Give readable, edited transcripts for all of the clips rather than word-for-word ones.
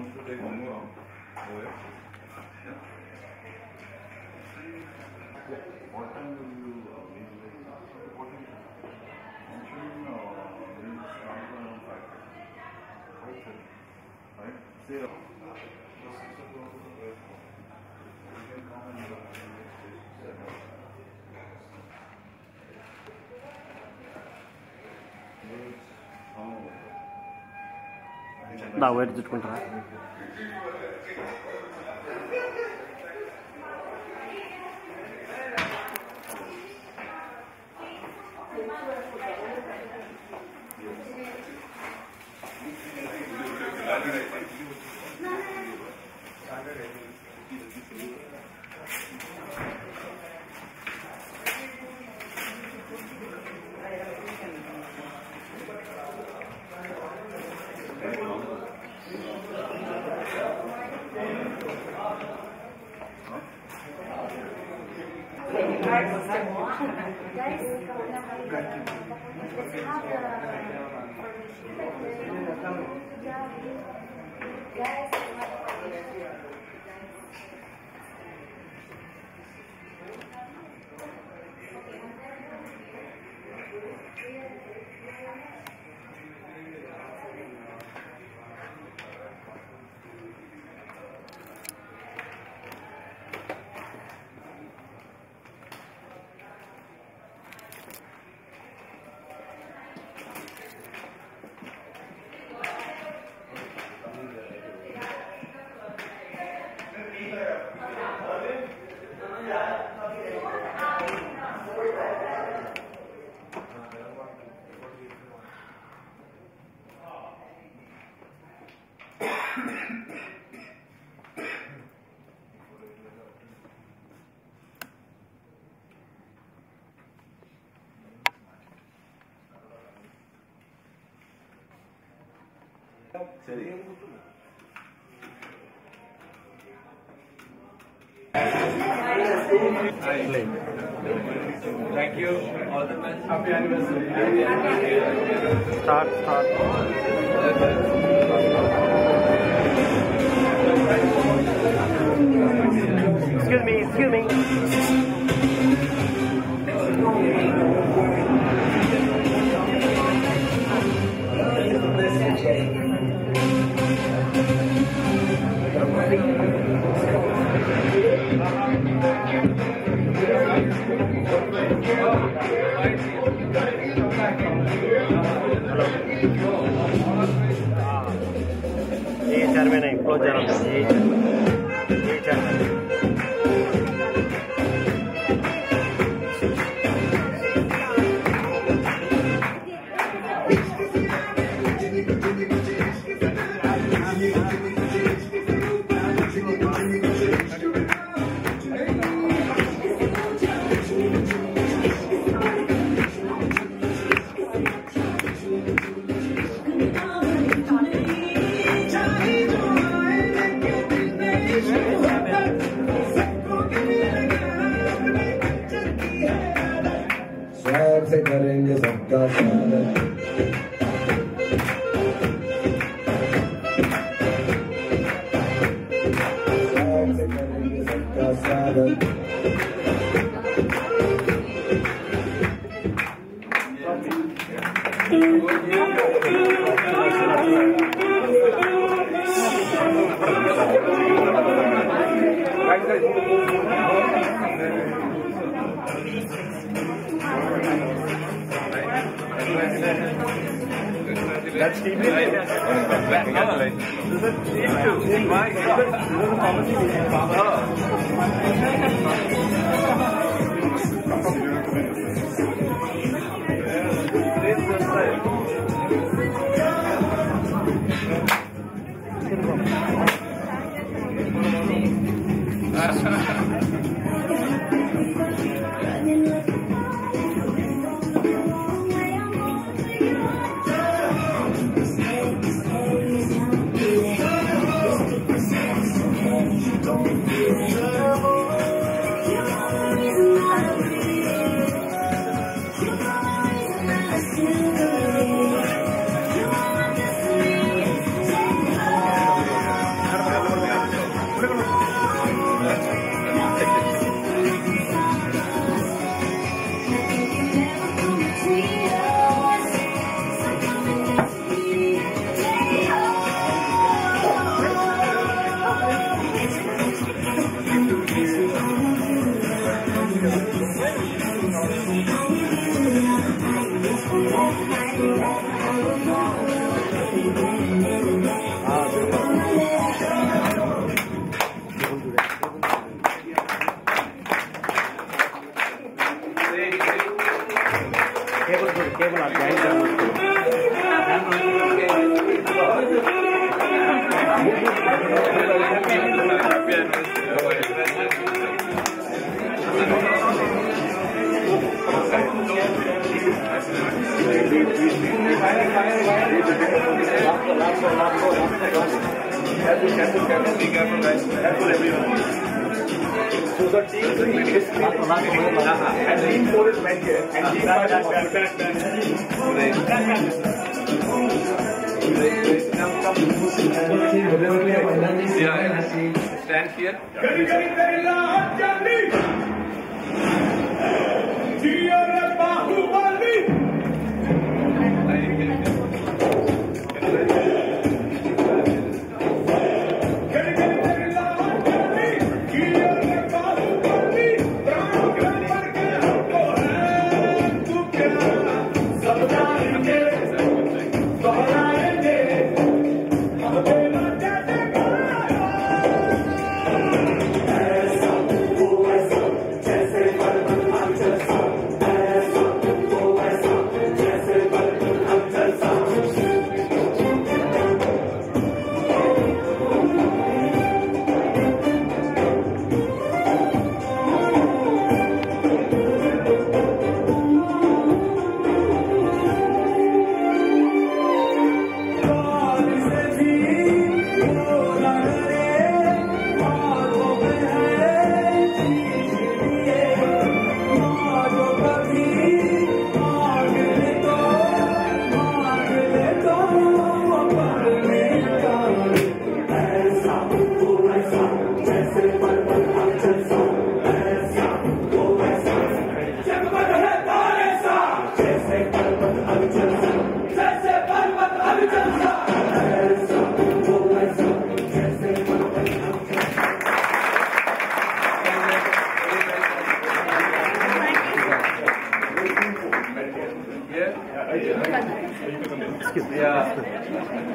wants to take one more round. What time will you leave? What time? Function will start around 5:30. 5:30. Right? Say you can come and Da, where did it go? Thank you. All the best. Happy anniversary. Start. Excuse me. ये चार में नहीं close जरा ये चार में से करेंगे सबका स्वागत से करेंगे सबका स्वागत That's TV. Careful, be careful, guys. Careful, everyone. So the team 3 is and team 4 is back here. And team 5 is back. Yeah, stand here.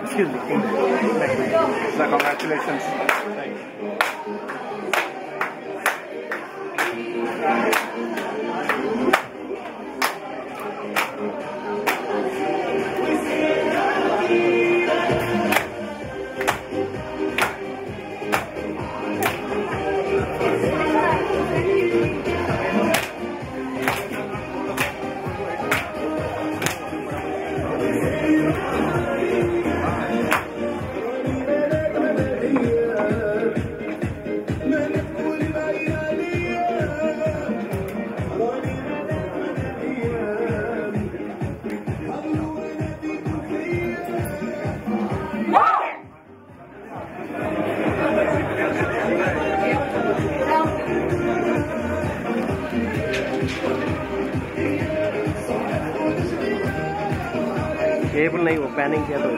Excuse me. So congratulations. Thank you. Cable नहीं, वो panning किया तो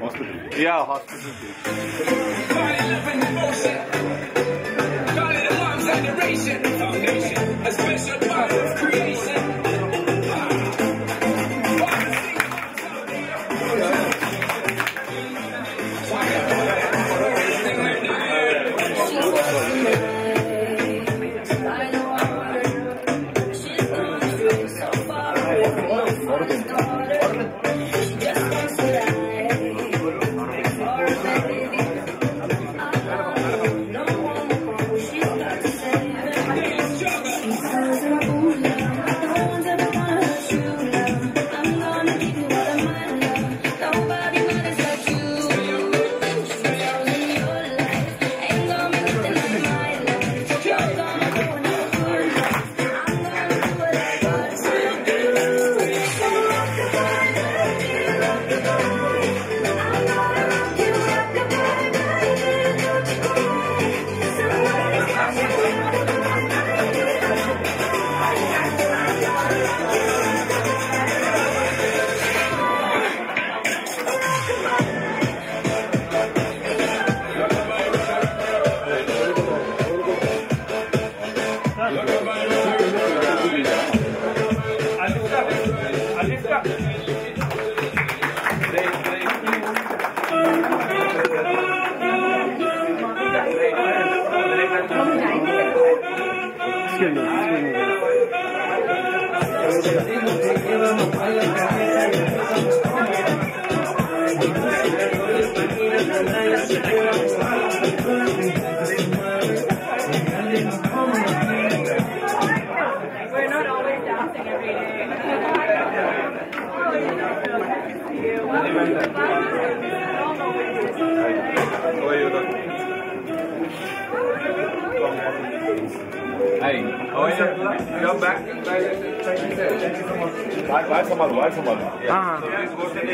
Hospital. Yeah, hospital. A special part of creation. Because Excuse We're not always dancing every day. Hi. How are you? You're back. Thank you so much. Why someone? हाँ Please go to the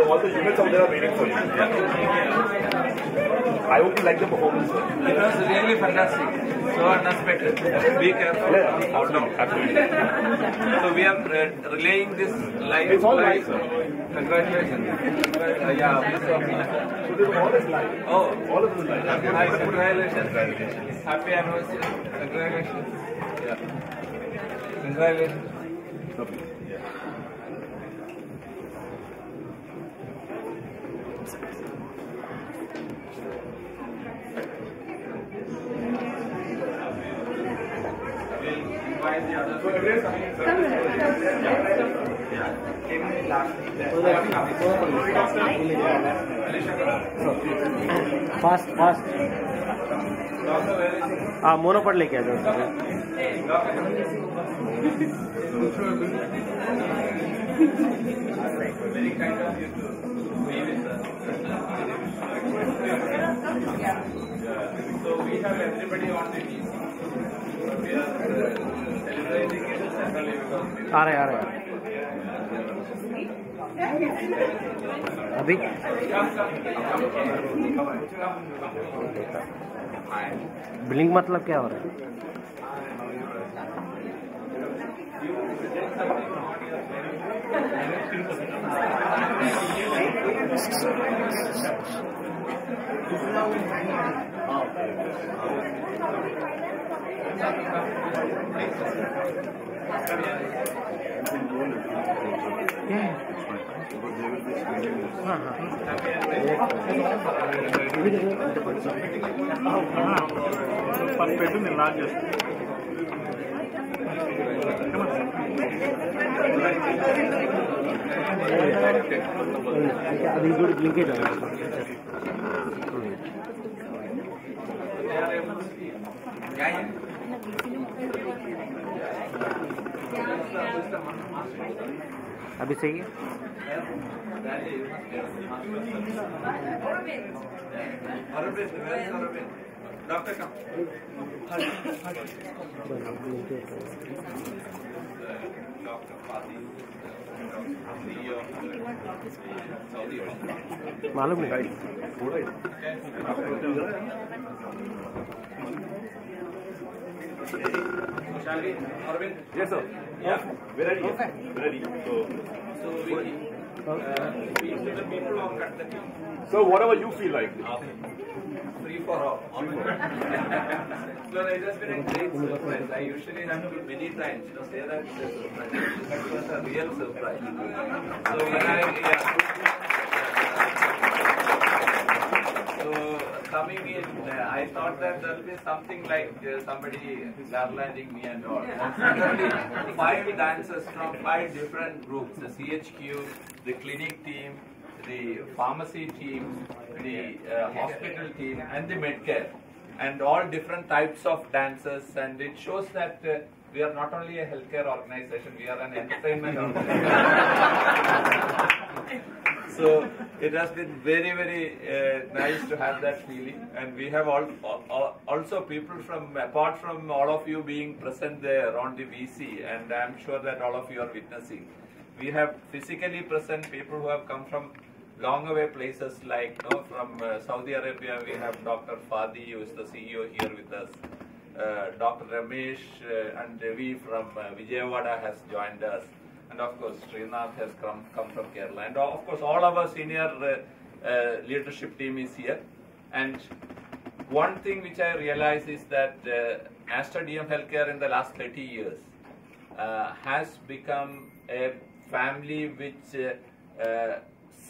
all the units out there are waiting for you. I hope you like the performance. It was really fantastic. So unexpected. Be careful. Yeah, absolutely. So we are relaying this live. It's all live, sir. Congratulations. Yeah, we saw. So this all is live. Oh, all of this is live. Nice. Congratulations. Happy anniversary. Congratulations. Yeah. Congratulations. Fast fast हाँ मोनोपट लेके आ जाओ Very kind of you to be with us. So we have everybody on the team. We are celebrating it centrally because आ रहे अभी blink मतलब क्या हो रहा है అది కూడా బ్లింకేజ్ अभी सही है Doctor, come. मालूम नहीं Yes, sir. Yeah. We're ready. We're ready. So we to the people who cut the team. So whatever you feel like. Okay. Free for all. So it has been a great surprise. I usually have to many times, say that it's a surprise. That was a real surprise. So when coming in, I thought that there will be something like somebody garlanding me and all. Suddenly, 5 dancers from 5 different groups: the CHQ, the clinic team, the pharmacy team, the hospital team, and the medcare, and all different types of dancers. And it shows that we are not only a healthcare organization; we are an entertainment organization. So it has been very, very nice to have that feeling, and we have also people from, apart from all of you being present there on the VC, and I am sure that all of you are witnessing. We have physically present people who have come from long away places, like from Saudi Arabia. We have Dr. Fadi, who is the CEO, here with us. Dr. Ramesh and Devi from Vijayawada has joined us. And of course, Srinath has come from Kerala. And of course, all of our senior leadership team is here. And one thing which I realize is that Aster DM Healthcare in the last 30 years has become a family which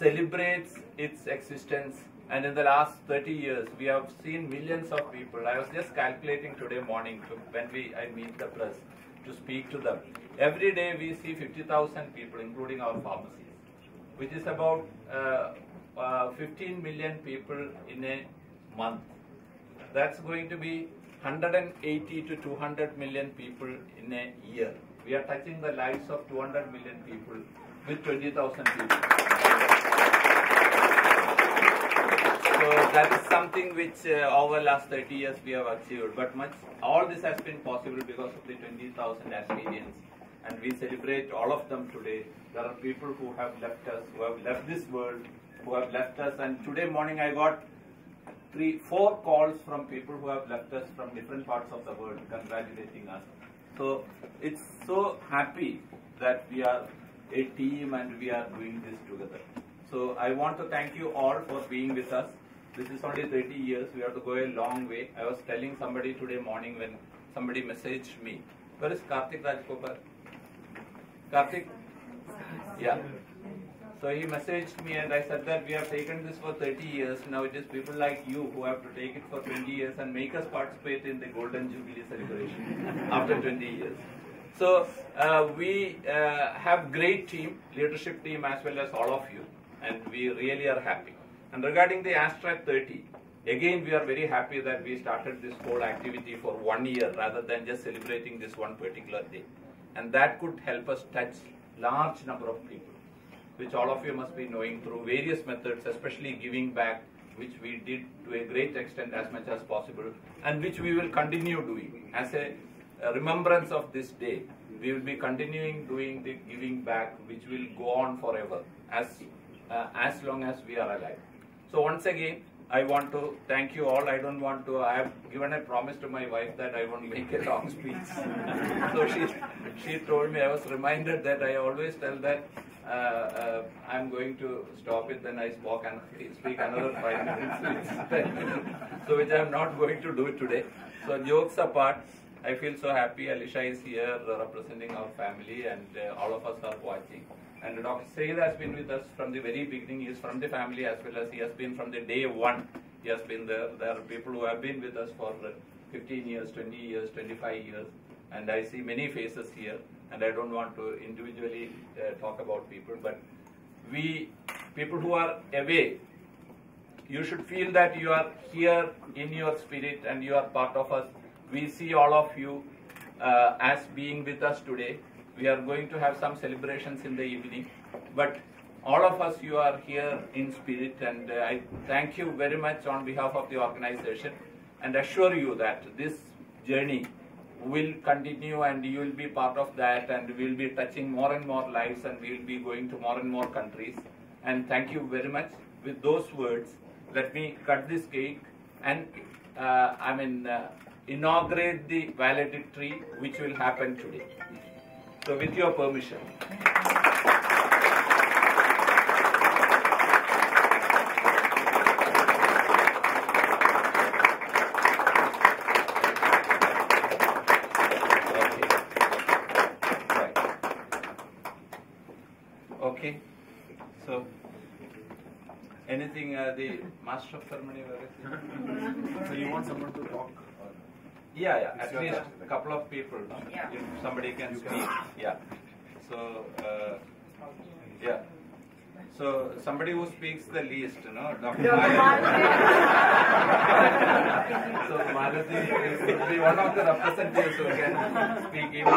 celebrates its existence And in the last 30 years, we have seen millions of people. I was just calculating today morning when I meet the press to speak to them. Every day we see 50,000 people, including our pharmacies, which is about 15 million people in a month. That's going to be 180 to 200 million people in a year. We are touching the lives of 200 million people with 20,000 people. So that is something which over the last 30 years we have achieved. But all this has been possible because of the 20,000 Asterians. And we celebrate all of them today. There are people who have left us, who have left this world, who have left us. And today morning I got 4 calls from people who have left us from different parts of the world congratulating us. So it's so happy that we are a team and we are doing this together. So I want to thank you all for being with us. This is only 30 years. We have to go a long way. I was telling somebody today morning when somebody messaged me. Where is Karthik Rajgopal? Karthik? Yeah. So he messaged me and I said that we have taken this for 30 years. Now it is people like you who have to take it for 20 years and make us participate in the Golden Jubilee celebration after 20 years. So we have great team, leadership team as well as all of you, and we really are happy. And regarding the Aster 30, again we are very happy that we started this whole activity for 1 year rather than just celebrating this one particular day. And that could help us touch large number of people, which all of you must be knowing through various methods, especially giving back, which we did to a great extent as much as possible, and which we will continue doing. As a remembrance of this day, we will be continuing doing the giving back, which will go on forever, as long as we are alive. So once again, I want to thank you all. I have given a promise to my wife that I won't make a long speech. So she told me, I was reminded that I always tell that I'm going to stop it, then I speak another 5 minutes, 10 minutes. So which I'm not going to do today. So jokes apart, I feel so happy. Alisha is here representing our family, and all of us are watching. And Dr. Saeed has been with us from the very beginning. He is from the family as well as he has been from the day one. He has been there. There are people who have been with us for 15 years, 20 years, 25 years. And I see many faces here. And I don't want to individually talk about people. But people who are away, you should feel that you are here in your spirit and you are part of us. We see all of you as being with us today. We are going to have some celebrations in the evening, but all of us, you are here in spirit, and I thank you very much on behalf of the organization and assure you that this journey will continue and you will be part of that, and we will be touching more and more lives, and we will be going to more and more countries. And thank you very much. With those words, let me cut this cake and inaugurate the valedictory, which will happen today. So with your permission. Okay. So anything the master of ceremony? So you want someone to talk? Yeah, at least a couple of people, if somebody can speak. Yeah. So, yeah. So, somebody who speaks the least, Dr. Malati. So, Malati will be one of the representatives who can speak even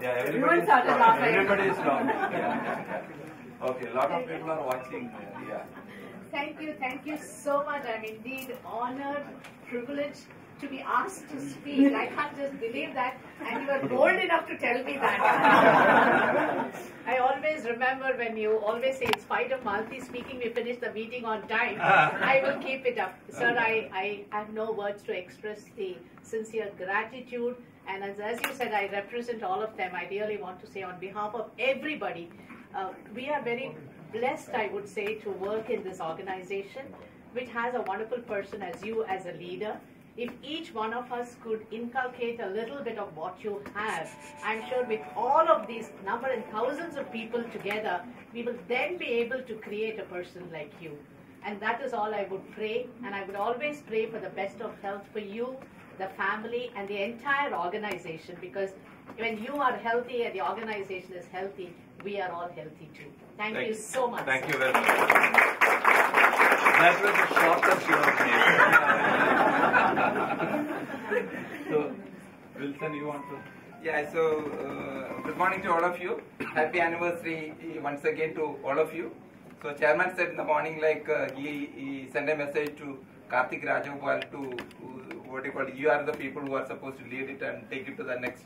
everybody is laughing. Yeah. Okay, a lot of people are watching. Yeah. Thank you so much. I'm indeed honored, privileged to be asked to speak. I can't just believe that, and you were bold enough to tell me that. I always remember when you always say, in spite of Malati speaking, we finished the meeting on time. I will keep it up. Sir, I have no words to express the sincere gratitude, and as you said, I represent all of them. I really want to say on behalf of everybody, we are very blessed, I would say, to work in this organization, which has a wonderful person as you as a leader. if each one of us could inculcate a little bit of what you have, I'm sure with all of these number and thousands of people together, we will then be able to create a person like you. And that is all I would pray, and I would always pray for the best of health for you, the family, and the entire organization, because when you are healthy and the organization is healthy, we are all healthy too. Thank you so much. Thank you very much. That was the shortest you have made. So, Wilson, you want to? Yeah, so good morning to all of you. Happy anniversary once again to all of you. So chairman said in the morning, like he sent a message to Karthik Rajagopal to what do you call it? You are the people who are supposed to lead it and take it to the next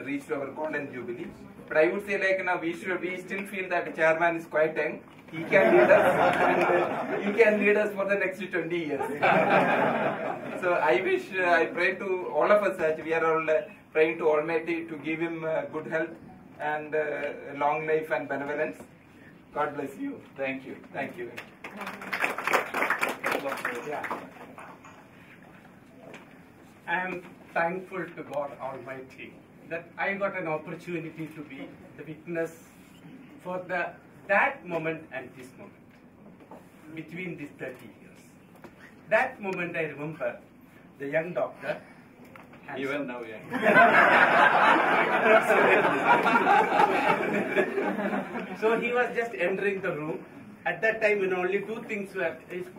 reach to our golden jubilee. But I would say, like, now we still feel that the chairman is quite young. He can lead us, and he can lead us for the next 20 years. So I pray to all of us that we are all praying to Almighty to give him good health and long life and benevolence. God bless you. Thank you. Thank you. Yeah. I am thankful to God Almighty that I got an opportunity to be the witness for that moment and this moment, between these 30 years. That moment I remember the young doctor. Even now, yeah. So he was just entering the room. At that time, only two things were,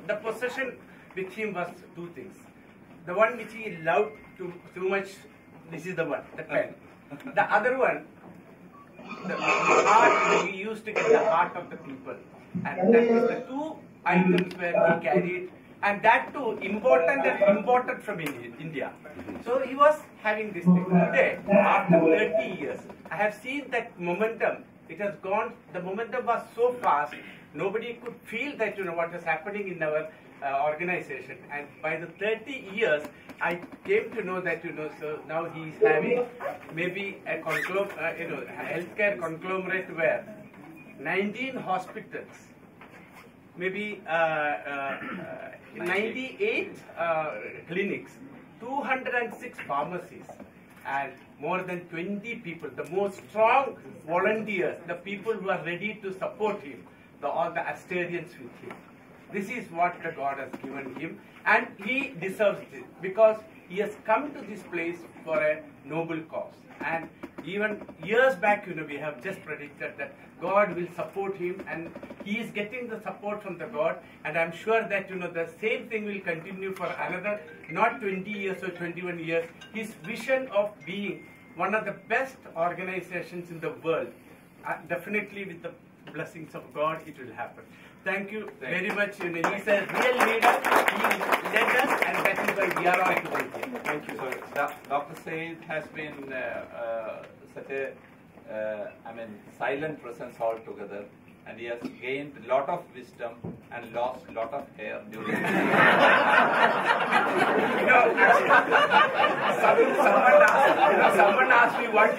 the possession with him was two things. The one which he loved too much, this is the one, the pen. The other one, the heart, he used to get the heart of the people. And that is the two items where he carried, and that too imported from India. So he was having this thing. Today, after 30 years, I have seen that momentum. It has gone, the momentum was so fast, nobody could feel that, what was happening in our organization. And by the 30 years, I came to know that, so now he is having maybe a healthcare conglomerate where 19 hospitals, maybe 98 clinics, 206 pharmacies, and more than 20 people, the most strong volunteers, the people who are ready to support him, all the Asterians with him. This is what the God has given him, and he deserves it because he has come to this place for a noble cause. And even years back, we have just predicted that God will support him, and he is getting the support from the God. And I'm sure that the same thing will continue for another not 20 years or 21 years. His vision of being one of the best organizations in the world, definitely with the blessings of God, it will happen. Thank you very much. He's a real leader. He led us, and that is why we are all today here. Thank you. So, Dr. Said has been such a, silent presence altogether, and he has gained a lot of wisdom and lost a lot of hair during the someone asked me what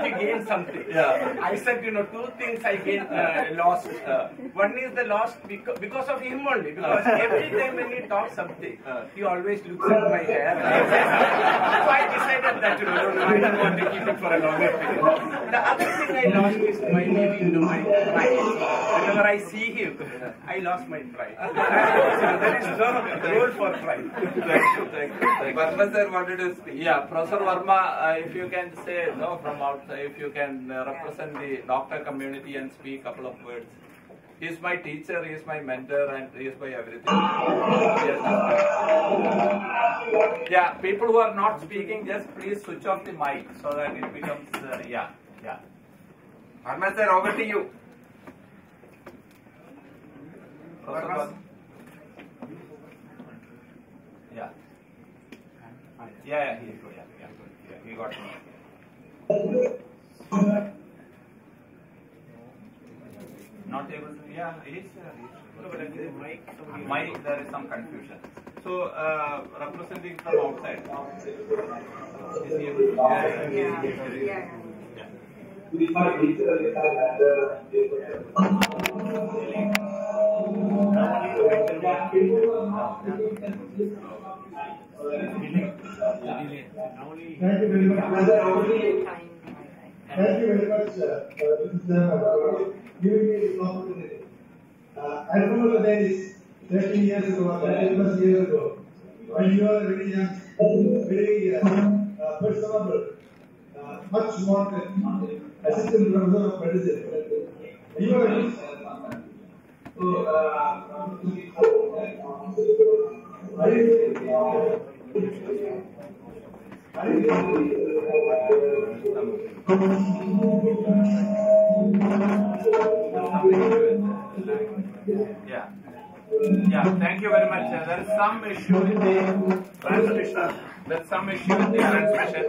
you gained something. Yeah. I said, two things I gained, lost. One is the lost because of him only. Because every time when he talks something, he always looks at my hair. So I decided that, I don't want to keep it for a longer period. The other thing I lost is my pride. Whenever I see him, I lost my pride. There is no role for pride. Thank you. Verma sir wanted to speak. Yeah, Professor Verma, if you can say, from outside, if you can represent the doctor community and speak a couple of words. He is my teacher, he is my mentor, and he is my everything. Yeah, people who are not speaking, just please switch off the mic so that it becomes, yeah. Verma sir, over to you. Yeah, he is good. Yeah, he got it. Not able to, he is. Mic, there is some confusion. So, representing from outside. Is he able to? Yeah. as I already thank you very much, Mrs. for giving me this opportunity. I remember the days 13 years ago, 30 plus years ago, when you are very young, very personable, much wanted, assistant professor of medicine. You are a Yeah, thank you very much. There is some issue with the transmission. There's some issue with the transmission.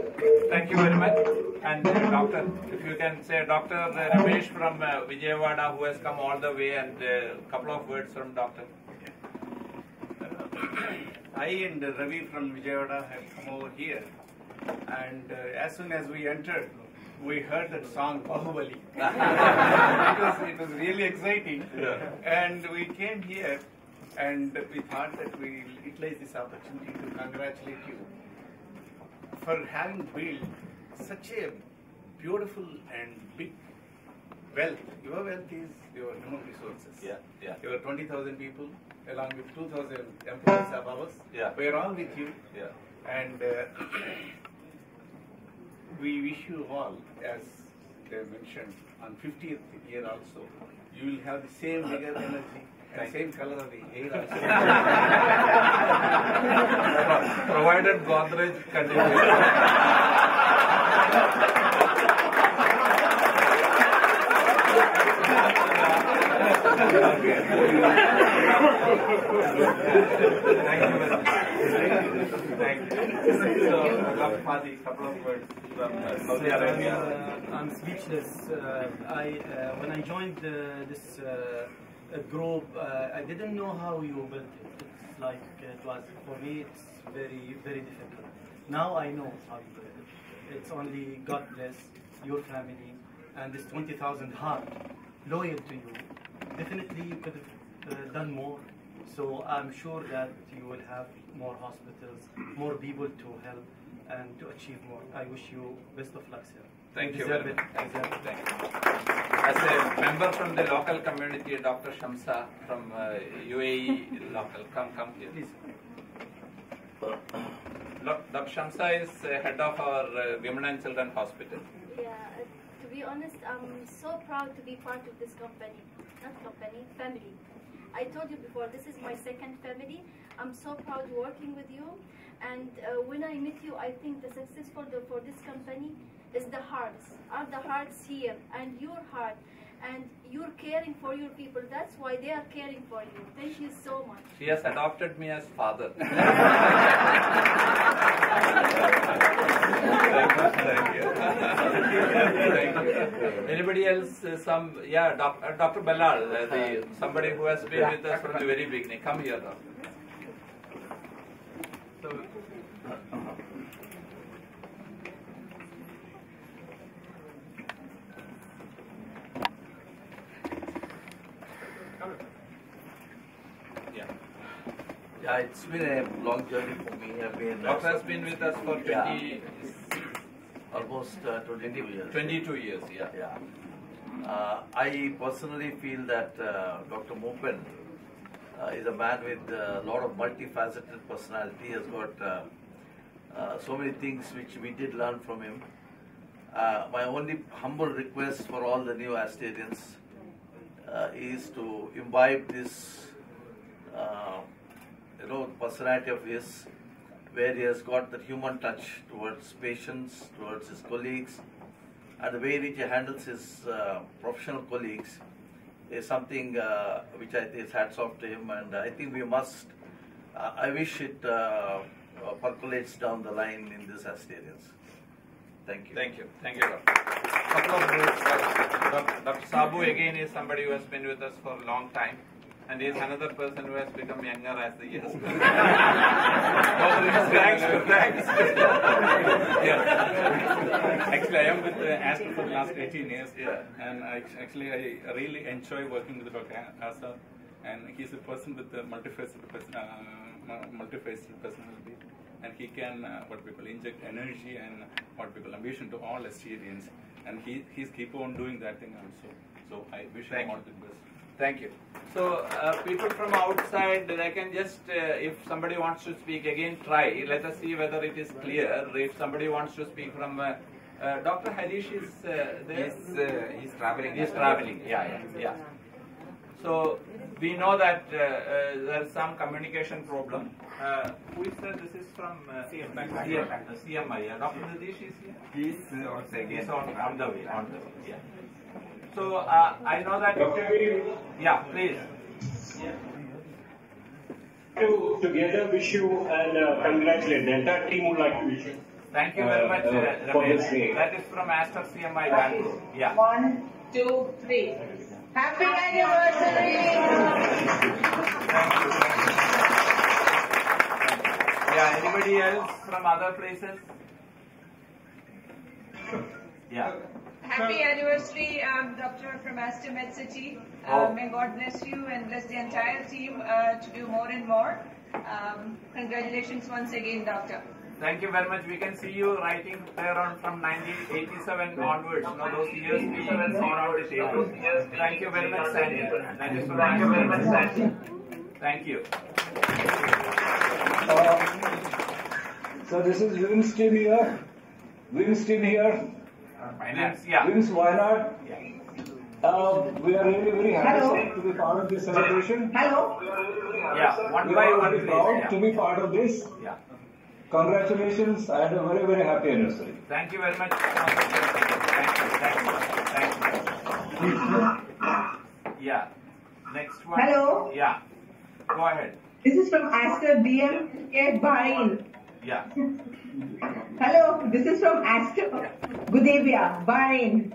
Thank you very much. And doctor, if you can say Dr. Ramesh from Vijayawada, who has come all the way, and a couple of words from doctor. I and Ravi from Vijayawada have come over here, and as soon as we entered, we heard that song Bahubali. it was really exciting, and we came here, and we thought that we will utilize this opportunity to congratulate you for having built such a beautiful and big wealth. Your wealth is your human resources. Yeah. Your 20,000 people, along with 2,000 employees of ours. We are all with you. And we wish you all, as they mentioned, on 50th year also, you will have the same vigor, energy, and same color of the hair also. Provided Godrej continues. Thank you. So, Dr. Fadi, couple of words from Saudi Arabia. I'm speechless. When I joined this group, I didn't know how you built it. It's like it was for me. It's very, very difficult. Now I know how you built it. It's only God bless your family and this 20,000 heart loyal to you. Definitely, you could have done more. So I'm sure that you will have more hospitals, more people to help, and to achieve more. I wish you best of luck, sir. Thank you deserve very it. much. Thank you. As a member from the local community, Dr. Shamsa from UAE local, come here. Please. Dr. Shamsa is head of our Women and Children Hospital. Yeah, to be honest, I'm so proud to be part of this company. Not company, family. I told you before, this is my second family. I'm so proud working with you. And when I met you, I think the success for this company is the hearts. Are the hearts here and your heart. And you're caring for your people. That's why they are caring for you. Thank you so much. She has adopted me as father. Thank you. Thank you. Anybody else? Dr. Bellal, somebody who has been with us from the very beginning. Come here, doctor. Yeah, it's been a long journey for me. Doctor has been with us for almost 22 years. 22 years, yeah. I personally feel that Dr. Mopen is a man with a lot of multifaceted personality. He has got so many things which we did learn from him. My only humble request for all the new Asterians is to imbibe this personality of his, where he has got that human touch towards patients, towards his colleagues, and the way in which he handles his professional colleagues is something which I think is hats off to him, and I think we must, I wish it percolates down the line in this Asterians. Thank you. Thank you. Thank you, Doctor. Couple of words. Dr. Sabu again is somebody who has been with us for a long time. And he is another person who has become younger as the years go. Thanks. Actually, I am with Aster for the last 18 years. And I really enjoy working with Dr. Aster. And he's a person with a multifaceted personality. and he can what we call inject energy and what we call ambition to all Asterians, and he's keep on doing that thing also. So I wish him all the best. Thank you. So people from outside, they can just, if somebody wants to speak, again try. Let us see whether it is clear. If somebody wants to speak from, Dr. Harish is there? He's traveling. He's traveling, yeah. So we know that there's some communication problem. Who is there? This is from CMI. Yeah. Dr. Nadish is here? He's also again. He's on the way, yeah. So I know that. Yeah, please. Together wish you and congratulate. The entire team would like to wish you. Thank you very much, Ramesh. That is from Aster CMI Bangalore. Yeah. 1, 2, 3. Happy anniversary! Yeah, anybody else from other places? Yeah. Happy anniversary, Doctor from Aster Med City. May God bless you and bless the entire team to do more and more. Congratulations once again, Doctor. Thank you very much. We can see you writing there on from 1987 onwards. You know, those years people have gone out the table. Thank you very much, Sandy. That is from Thank you very much, Sandy. Thank you. So this is Wim's team here. Wim's team here. Finance, yeah. Wim's Wayanad. We are really very happy to be part of this celebration. Hello. Yeah, one by one. We are proud to be part of this. Yeah. Congratulations and a very, very happy anniversary. Thank you very much. Thank you. Yeah. Next one. Hello. Yeah. Go ahead. This is from Aster BM at Bahrain. Yeah. Hello, this is from Aster Gudebia, Bahrain.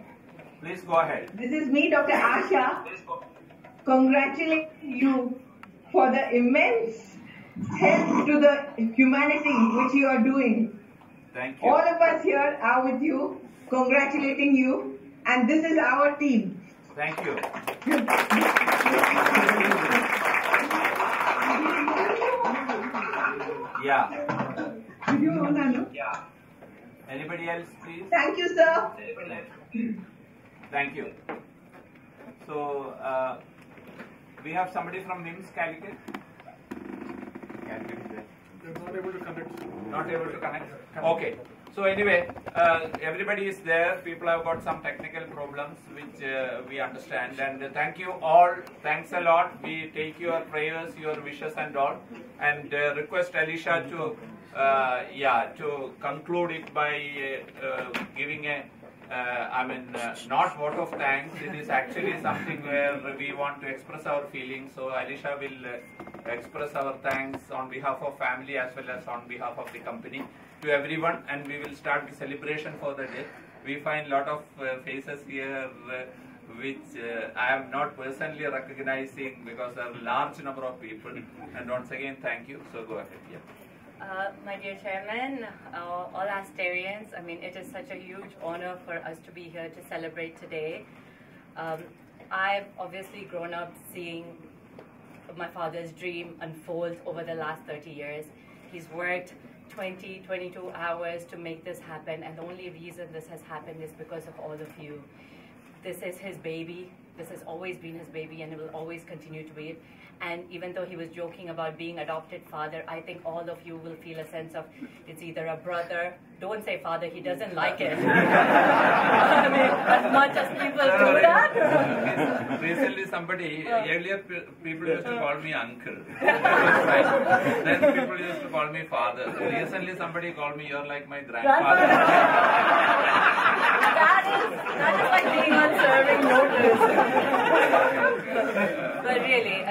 Please go ahead. This is me, Dr. Asha. Congratulate you for the immense help to the humanity which you are doing. Thank you. All of us here are with you, congratulating you, and this is our team. Thank you. Yeah. Yeah. Anybody else, please? Thank you, sir. Thank you. So, we have somebody from NIMS Calicut. They're not able to connect. Not able to connect. Okay. So anyway, everybody is there. People have got some technical problems, which we understand. And thank you all. Thanks a lot. We take your prayers, your wishes, and all. And request Alicia to, to conclude it by giving a, not vote of thanks. It is actually something where we want to express our feelings. So Alicia will express our thanks on behalf of family as well as on behalf of the company to everyone, and we will start the celebration for the day. We find a lot of faces here which I am not personally recognizing because there are a large number of people. And once again, thank you. So go ahead. Yeah. My dear Chairman, all Asterians, it is such a huge honor for us to be here to celebrate today. I've obviously grown up seeing my father's dream unfold over the last 30 years. He's worked 20, 22 hours to make this happen, and the only reason this has happened is because of all of you. This is his baby. This has always been his baby, and it will always continue to be. And even though he was joking about being adopted father, I think all of you will feel a sense of it's either a brother. Don't say father, he doesn't like it. As much as people do that. Recently somebody, earlier people used to call me uncle. Then people used to call me father. Recently somebody called me, you're like my grandfather. That is like being on serving notice. But really,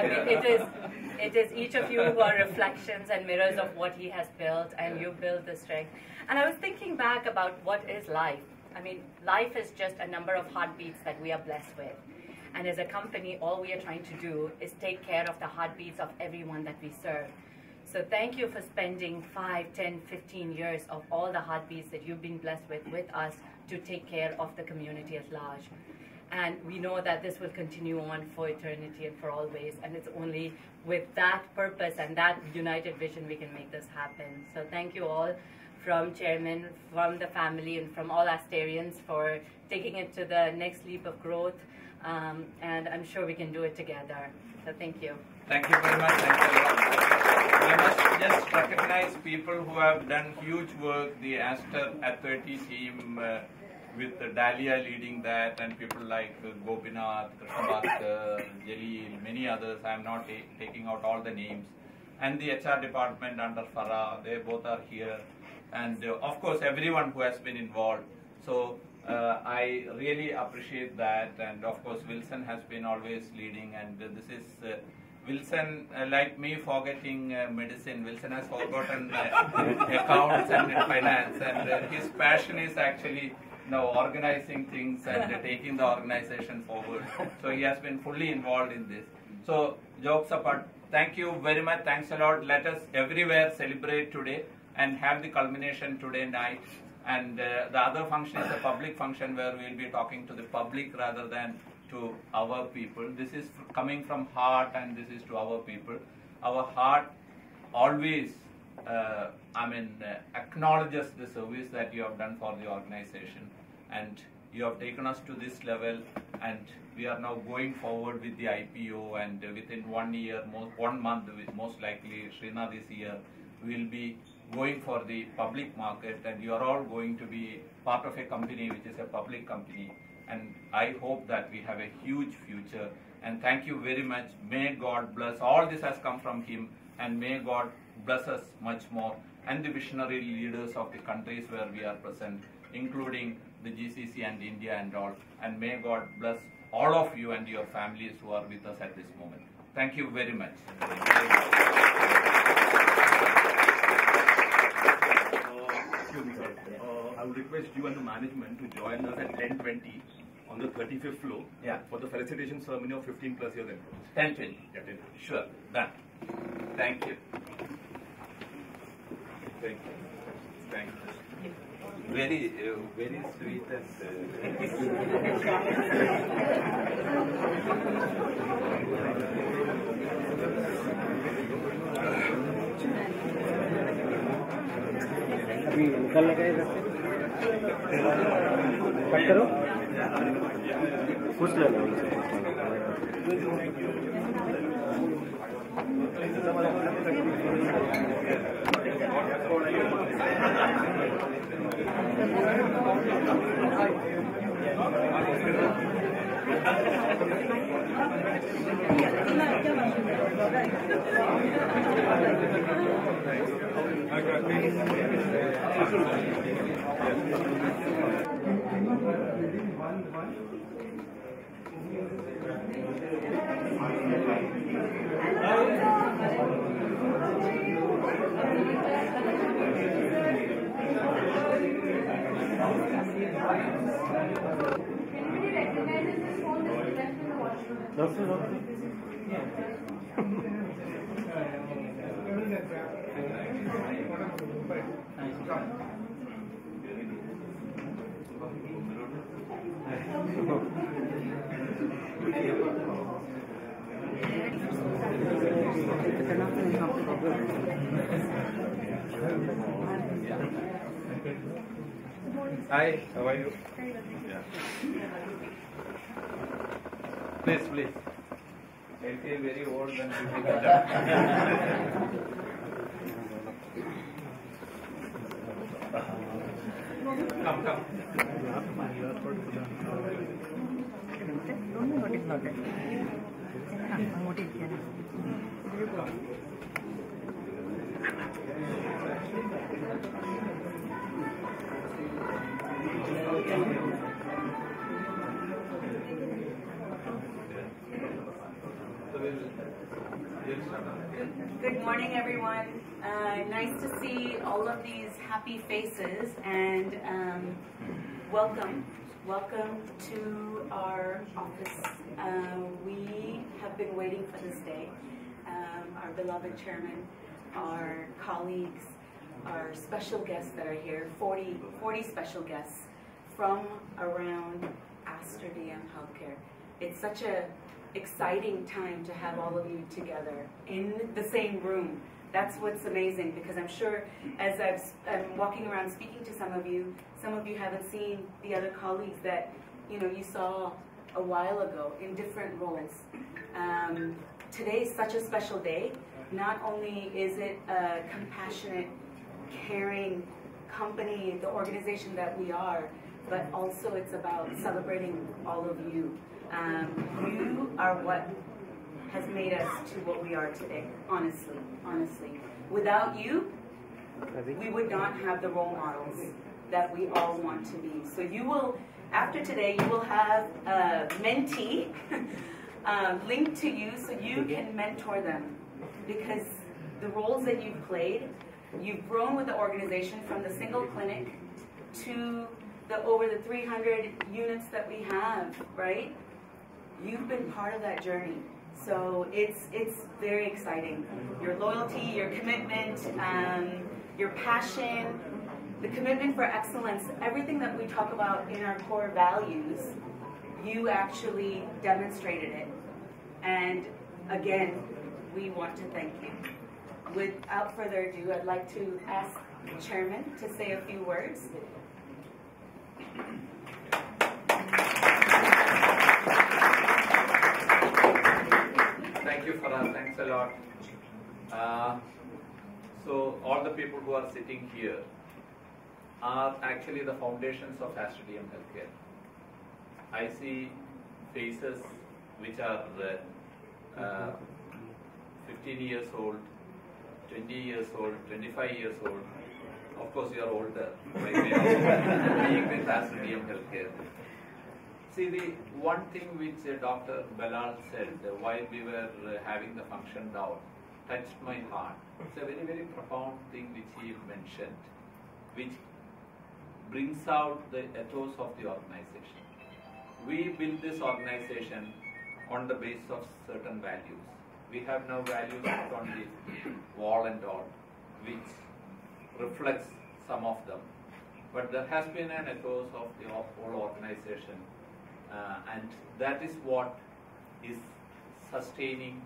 it is each of you who are reflections and mirrors of what he has built, and you build the strength. And I was thinking back about what is life. Life is just a number of heartbeats that we are blessed with. And as a company, all we are trying to do is take care of the heartbeats of everyone that we serve. So thank you for spending 5, 10, 15 years of all the heartbeats that you've been blessed with us to take care of the community at large. And we know that this will continue on for eternity and for always. And it's only with that purpose and that united vision we can make this happen. So thank you all, from Chairman, from the family, and from all Asterians for taking it to the next leap of growth. And I'm sure we can do it together. So thank you. Thank you very much. Thank you a lot. I must just recognize people who have done huge work, the Aster at 30 team, with Dahlia leading that, and people like Gopinath, Krishnabhaskar, Jalil, many others. I am not taking out all the names. And the HR department under Farah, they both are here. And of course, everyone who has been involved. So I really appreciate that. And of course, Wilson has been always leading. And this is Wilson, like me forgetting medicine, Wilson has forgotten accounts and finance. And his passion is actually organizing things and taking the organization forward. So he has been fully involved in this. So jokes apart, thank you very much. Thanks a lot. Let us everywhere celebrate today and have the culmination today night. And the other function is a public function where we will be talking to the public rather than to our people. This is coming from heart, and this is to our people. Our heart always acknowledges the service that you have done for the organization, and you have taken us to this level, and we are now going forward with the IPO, and within 1 year, 1 month, most likely, Srina, this year, we will be going for the public market, and you are all going to be part of a company which is a public company, and I hope that we have a huge future. And thank you very much. May God bless. All this has come from Him, and may God bless us much more, and the visionary leaders of the countries where we are present, including the GCC and India and all. And may God bless all of you and your families who are with us at this moment. Thank you very much. Excuse me, sir. I would request you and the management to join us at 10:20 on the 35th floor for the felicitation ceremony of 15 plus years employees. 10:20. Yeah, 10:20. Sure, done. Thank you. Thank you. Thank you. Very, very sweet अभी निकलने का इधर से cut करो, पूछ लेना उनसे। Hi, how are you? Yeah. Please, please. I feel very old when people get up. Come, come. Good morning, everyone. Nice to see all of these happy faces, and welcome to our office. We have been waiting for this day. Our beloved chairman, our colleagues, our special guests that are here, 40 special guests from around Aster DM Healthcare. It's such a exciting time to have all of you together in the same room. That's what's amazing, because I'm sure as I'm walking around speaking to some of you haven't seen the other colleagues that you saw a while ago in different roles. Today is such a special day. Not only is it a compassionate, caring company, the organization that we are, but also it's about celebrating all of you. You are what has made us to what we are today, honestly. Without you, we would not have the role models that we all want to be. So you will, after today, you will have a mentee linked to you so you can mentor them, because the roles that you've played, you've grown with the organization from the single clinic to over the 300 units that we have, right? You've been part of that journey. So it's very exciting. Your loyalty, your commitment, your passion, the commitment for excellence, everything that we talk about in our core values, you actually demonstrated it. And again, we want to thank you. Without further ado, I'd like to ask the chairman to say a few words. Thank you, Farah. Thanks a lot. So all the people who are sitting here are actually the foundations of Aster DM Healthcare. I see faces which are 15 years old, 20 years old, 25 years old. Of course, you are older by way of being with Aster DM Healthcare. See, the one thing which Dr. Belal said while we were having the function down touched my heart. It's a very, very profound thing which he mentioned, which brings out the ethos of the organization. We built this organization on the basis of certain values. We have now values put on the wall and all, which reflects some of them. But there has been an ethos of the whole organization, and that is what is sustaining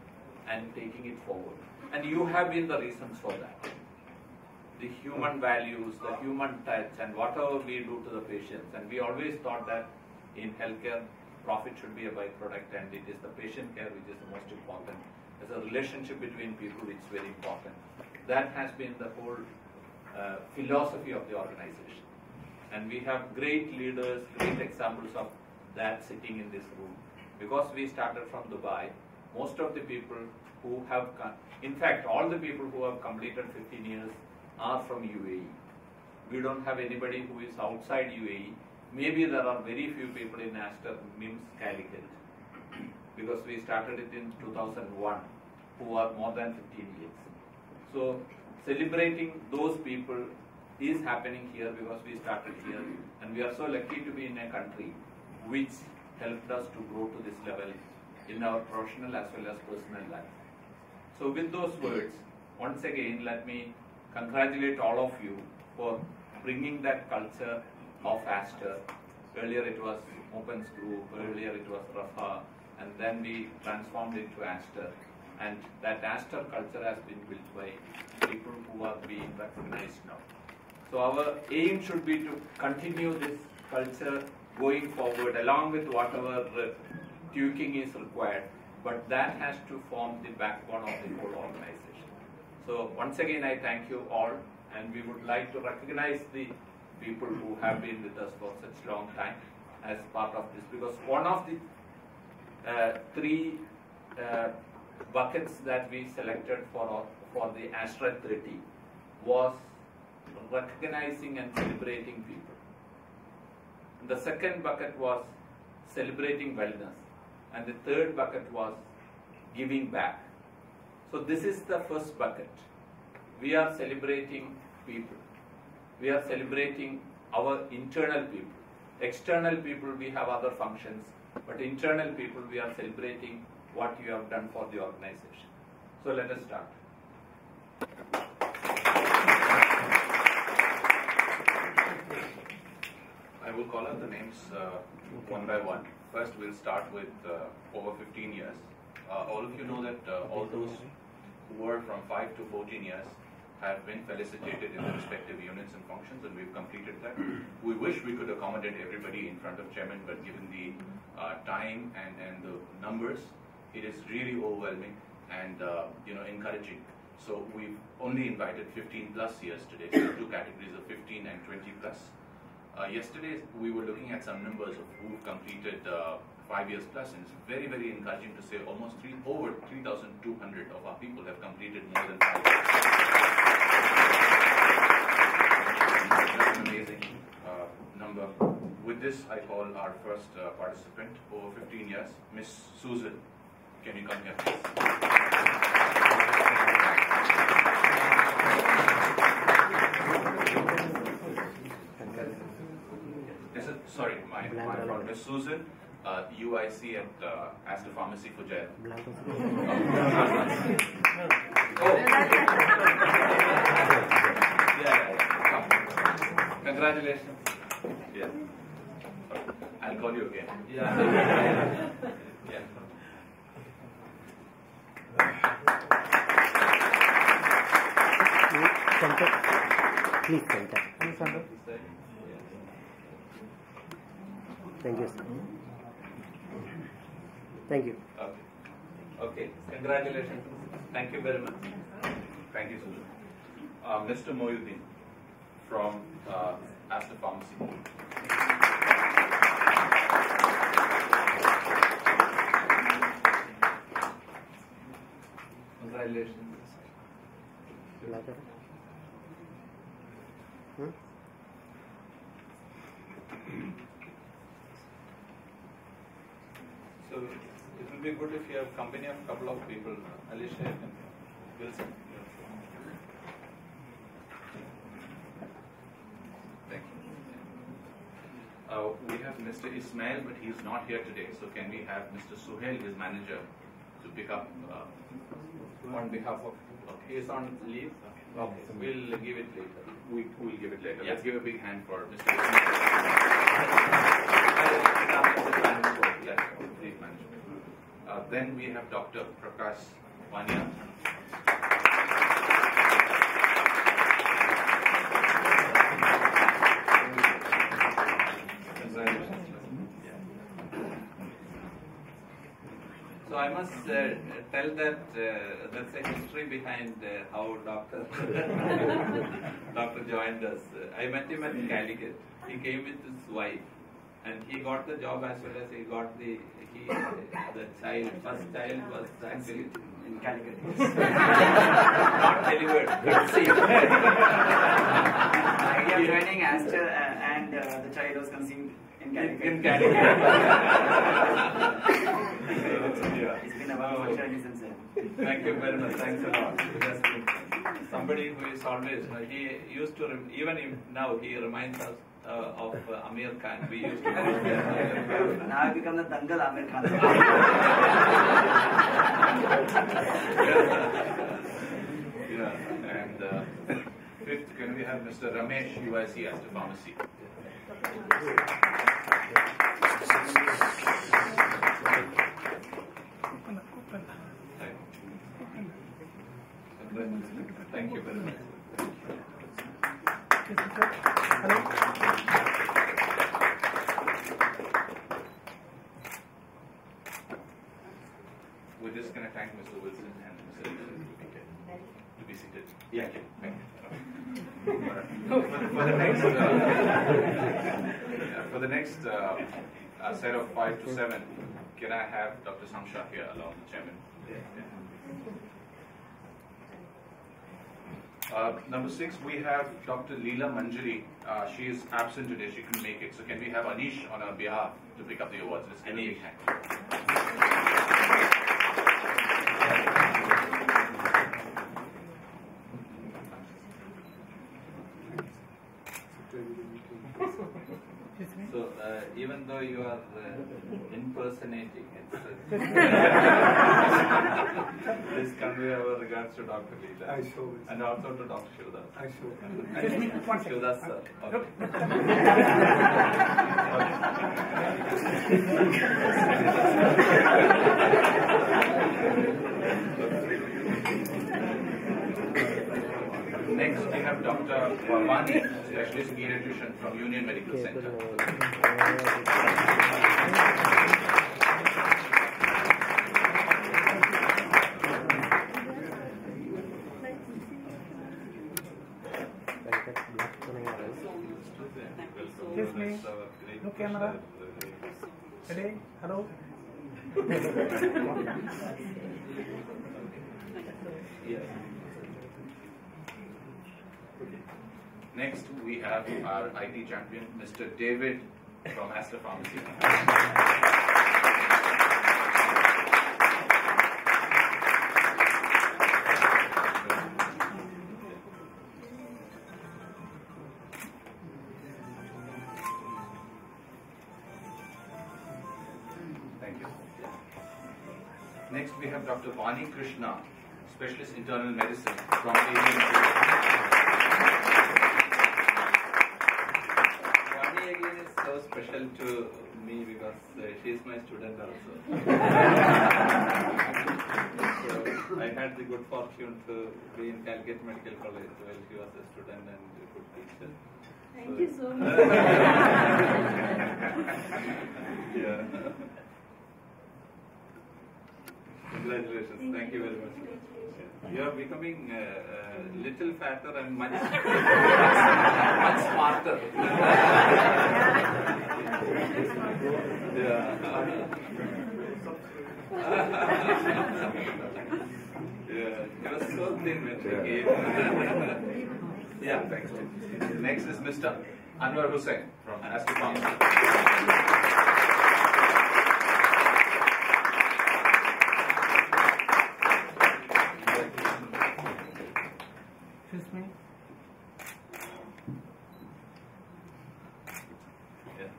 and taking it forward. And you have been the reasons for that. The human values, the human touch, and whatever we do to the patients. And we always thought that in healthcare, profit should be a byproduct, and it is the patient care which is the most important. There's a relationship between people which is very important. That has been the whole philosophy of the organization. And we have great leaders, great examples of that sitting in this room. Because we started from Dubai, most of the people who have, in fact, all the people who have completed 15 years are from UAE. We don't have anybody who is outside UAE. Maybe there are very few people in Aster, MIMS, Calicut, because we started it in 2001, who are more than 15 years. So celebrating those people is happening here because we started here, and we are so lucky to be in a country which helped us to grow to this level in our professional as well as personal life. So with those words, once again, let me congratulate all of you for bringing that culture of Aster. Earlier it was Opens Group, earlier it was Rafa, and then we transformed it to Aster. And that Aster culture has been built by people who are being recognized now. So our aim should be to continue this culture going forward along with whatever tweaking is required, but that has to form the backbone of the whole organization. So once again, I thank you all, and we would like to recognize the people who have been with us for such long time as part of this, because one of the three buckets that we selected for the Aster 30 was recognizing and celebrating people. The second bucket was celebrating wellness, and the third bucket was giving back. So this is the first bucket. We are celebrating people. We are celebrating our internal people. External people, we have other functions, but internal people, we are celebrating what you have done for the organization. So let us start. I I will call out the names one by one. First, we'll start with over 15 years. All of you know that all those who were from 5 to 14 years have been felicitated in the respective units and functions, and we've completed that. We wish we could accommodate everybody in front of Chairman, but given the time and the numbers, it is really overwhelming and encouraging. So we've only invited 15 plus years today, so two categories of 15 and 20 plus. Yesterday we were looking at some numbers of who've completed 5 years plus, and it's very, very encouraging to say almost over 3,200 of our people have completed more than 5 years. That's an amazing number. With this, I call our first participant, over 15 years, Miss Susan. Can you come here, please? Sorry, my fault. Miss Susan, UIC at Aster Pharmacy for Jail. Congratulations. Yeah. I'll call you again. Yeah. Yeah. Please center. Thank you, sir. Thank you. Okay. Congratulations. Thank you very much. Thank you, Susan. Mr. Moyuddin from Aster Pharmacy. Congratulations. So it will be good if you have company of a couple of people. Alicia and Wilson. Thank you. We have Mr. Ismail, but he is not here today. So can we have Mr. Suhail, his manager, to pick up on behalf of? Okay. He is on leave. Okay. So we'll give it later. We'll give it later. Yeah. Let's give a big hand for Mr. Ismail. Then we have Dr. Prakash Vania. So I must tell that there's a history behind how Doctor joined us. I met him at Calicut. He came with his wife, and he got the job as well as he got the first child was actually in Calicut. Not delivered. I am joining Aster and the child was conceived in Calicut. In Calicut. It's been about 4 years since then. Thank you very much. Thanks a lot. Somebody who is always, he used to, even now, he reminds us of Amir Khan. We used to call him. Now I become the Dangal Amir Khan. Yeah, and fifth, can we have Mr. Ramesh, UIC, Aster Pharmacy? Thank you very much. We're just going to thank Mr. Wilson and Mr. Wilson to be seated. Yeah, thank you. For the next set of 5 to 7, can I have Dr. Samshah here along the chairman? Number 6, we have Dr. Leela Manjari. She is absent today. She couldn't make it. So can we have Anish on her behalf to pick up the awards? Let's give a big hand. So even though you are in person, fascinating. Please convey our regards to Dr. Leela. And also to Dr. Shivdas. Shivdas sir. Next, we have Dr. Vani, specialist pediatrician from Union Medical Center. Excuse me. No camera. Ready? Hello. Yes. Next, we have our IT champion, Mr. David from Aster Pharmacy. Thank you. Next, we have Dr. Vani Krishna, specialist internal medicine from Union. Again is so special to me because she is my student also. So I had the good fortune to be in Calcutta Medical College while she was a student and a good teacher. Thank you so much. Yeah. Congratulations. Thank you very much. You are becoming little fatter and much smarter. Yeah. Yeah. You are so thin when you came. Yeah, thanks. Next is Mr. Anwar Hussain from Aster Pharmacy. Excuse me. Yeah.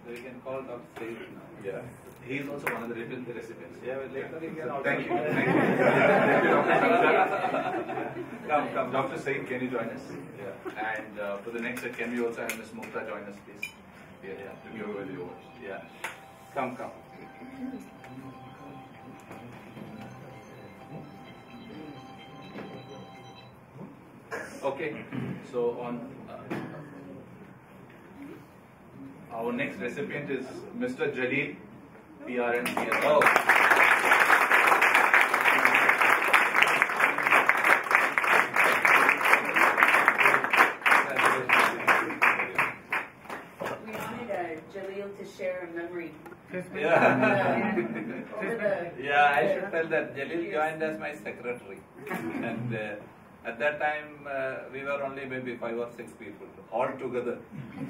So you can call Dr. Said now. Yeah. He is also one of the recipients. Yeah, but later you can also. Thank you. Thank you. Thank you, Dr. Come. Dr. Said, can you join us? Yeah. And for the next set, can we also have Ms. Mukta join us, please? Yeah. To give away the awards. Yeah. Come. Okay, so on our next recipient is Mr. Jalil, PRN CSO. We wanted Jalil to share a memory. Yeah. Yeah, I should tell that Jalil joined as my secretary. And at that time, we were only maybe 5 or 6 people all together.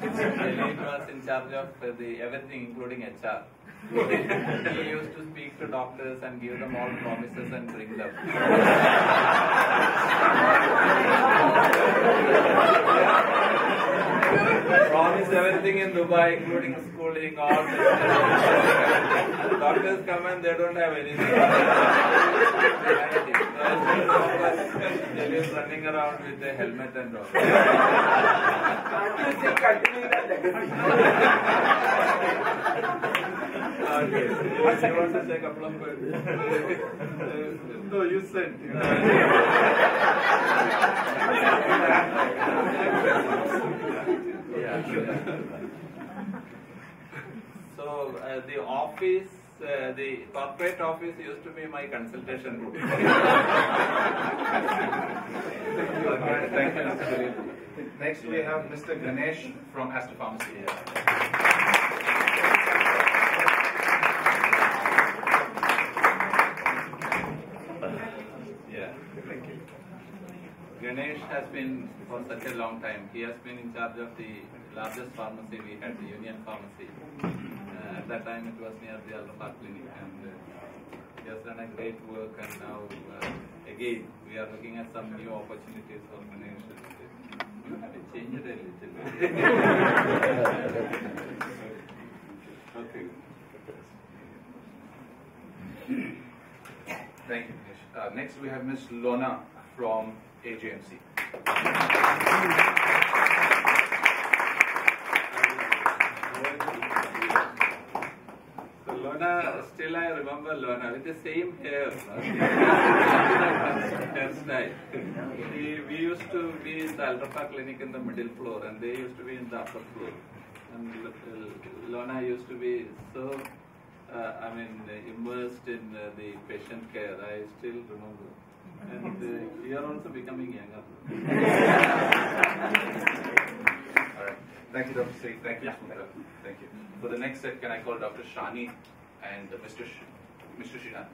Jalil was in charge of everything, including HR. He used to speak to doctors and give them all promises and bring them. Promise everything in Dubai, including schooling, all this. Doctors come and they don't have anything. Jalil is running around with a helmet and all. Okay. You want to say a couple of words? No, you said. Yeah. So the office, the corporate office used to be my consultation room. Okay, thank you, Mr. Jalil. Next we have Mr. Ganesh from Aster Pharmacy. Ganesh has been for such a long time. He has been in charge of the largest pharmacy we had, the Union Pharmacy. At that time it was near the Al-Rafah Clinic, and he has done a great work, and now again we are looking at some new opportunities for Ganesh. You have changed a little bit. Okay. Thank you, Nish. Next, we have Ms. Lona from AJMC. So Lona, still I remember Lona with the same hair. Hairstyle. We used to be in the Alrafa clinic in the middle floor, and they used to be in the upper floor. And Lona used to be so, immersed in the patient care. I still remember. And you are also becoming younger. All right. Thank you, Dr. Singh. Thank you, Smita. Thank you. For the next set, can I call Dr. Shani and Mr. Shinat?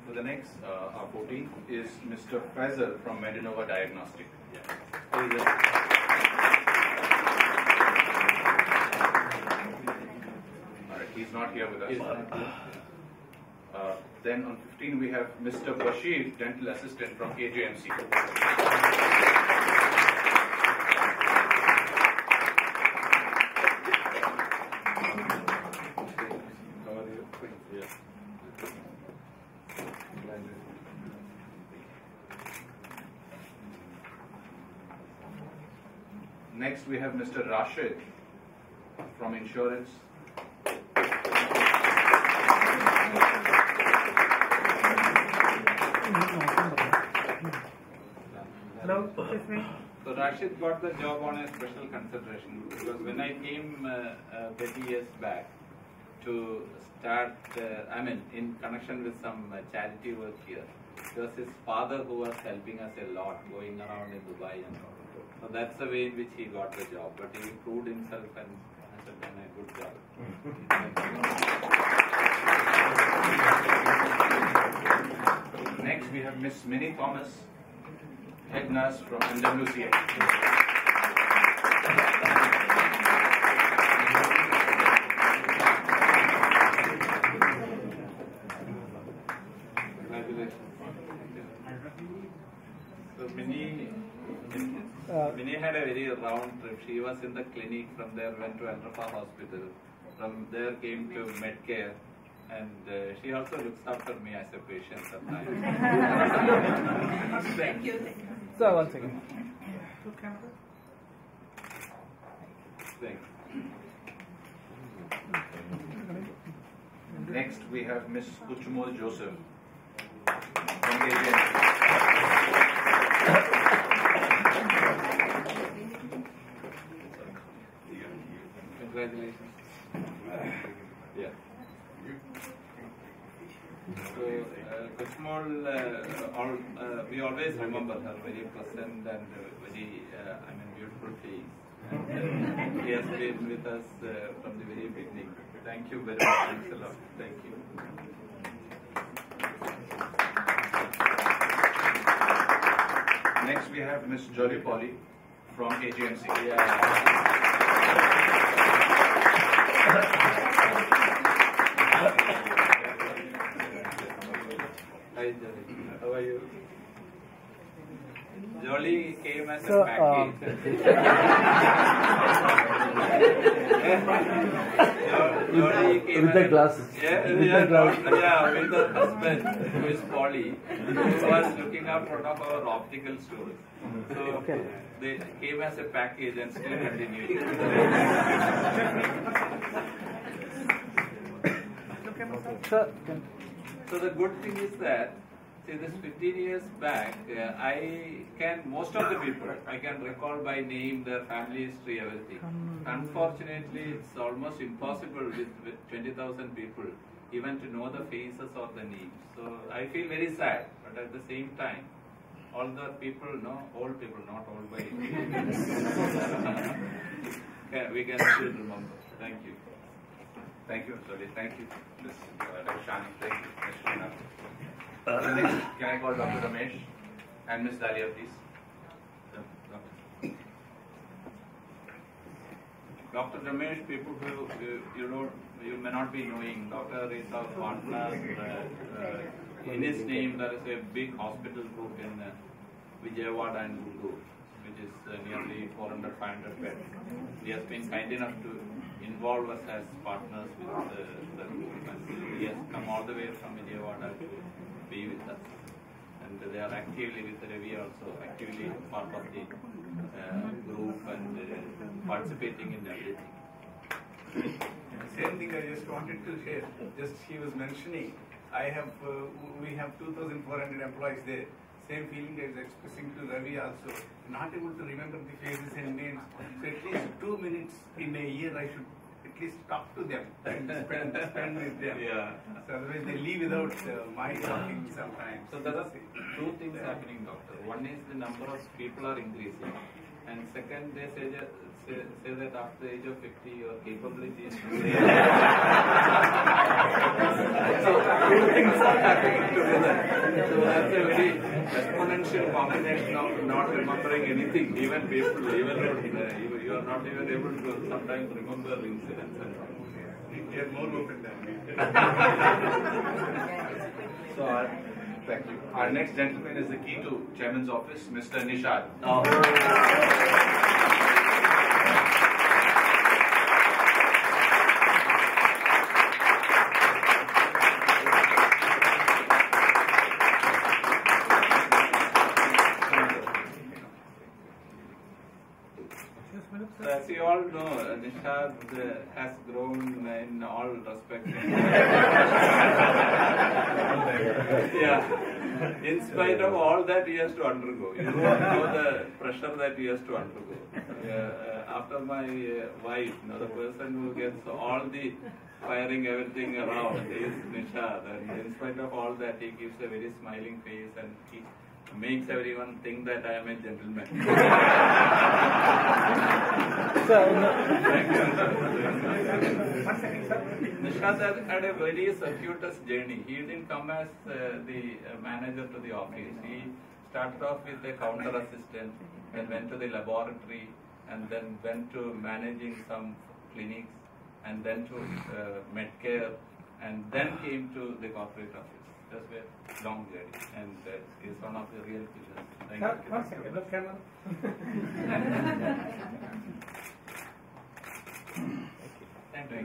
For the next, our 14th is Mr. Faisal from Medinova Diagnostic. Alright, he's not here with us. Then on 15 we have Mr. Bashir, Dental Assistant from AJMC. Next we have Mr. Rashid from Insurance. Hello, it's me. So Rashid got the job on a special consideration because when I came 30 years back to start, in connection with some charity work here, it was his father who was helping us a lot, going around in Dubai and all. So that's the way in which he got the job. But he proved himself and has done a good job. Next we have Miss Minnie Thomas, head nurse from NWCA. So Minnie had a very round trip. She was in the clinic, from there went to Alrafa Hospital, from there came to Medcare, and she also looks after me as a patient sometimes. Thank you. So, one second. Thanks. Next we have Miss Uchumol Joseph from AJMC. Congratulations. Yeah. So, Kushmol, we always remember her very pleasant and very, beautiful face. And he has been with us from the very beginning. Thank you very much. Thanks a lot. Thank you. Next we have Miss Jolly Polly from AJMC. Hi Jolly, how are you? Jolly came as a package. Jolly came with the glasses. With her husband, who is Polly, who was looking up one of our optical stores. So they came as a package and still continuing. So the good thing is that, see, this 15 years back, most of the people, I can recall by name, their family history, everything. Unfortunately, it's almost impossible with 20,000 people even to know the faces or the names. So I feel very sad, but at the same time, all the people, old people, not old by we can still remember. Thank you. Thank you, Jolly. Thank you, Ms. Shani. Thank you, Ms. Srinath. Next, can I call Dr. Ramesh and Ms. Dalia, please? Dr. Ramesh, people who you may not be knowing, Dr. is our partner. In his name, there is a big hospital group in Vijayawada and Guru, which is nearly 400-500 beds. He has been kind enough to involve us as partners with the group, and he has come all the way from Vijayawada to be with us. And they are actively with Ravi also, actively part of the group and participating in everything. Same thing I just wanted to share. Just he was mentioning, we have 2,400 employees there. Same feeling I was expressing to Ravi also. Not able to remember the faces and names. So at least 2 minutes in a year I should at least talk to them and spend with them. Yeah. So otherwise they leave without my talking sometimes. So there are two things happening, doctor. One is the number of people are increasing, and second, they say that after the age of 50, your capability is so two things are happening together. So that's a very exponential combination of not remembering anything. Even people, you are not even able to sometimes remember incidents. You are more open than me. So, thank you. Our next gentleman is the key to Chairman's office, Mr. Nishad. So as you all know, Nishad has grown in all respects. Yeah. In spite of all that he has to undergo. You don't know the pressure that he has to undergo. After my wife, the person who gets all the firing everything around is Nishad. And in spite of all that, he gives a very smiling face and he makes everyone think that I am a gentleman. Nishad had a very circuitous journey. He didn't come as the manager to the office. He started off with a counter assistant, then went to the laboratory, and then went to managing some clinics, and then to Medcare, and then came to the corporate office. That's a long journey, and is one of the real features. Thank you. One second, look, camera. Thank you.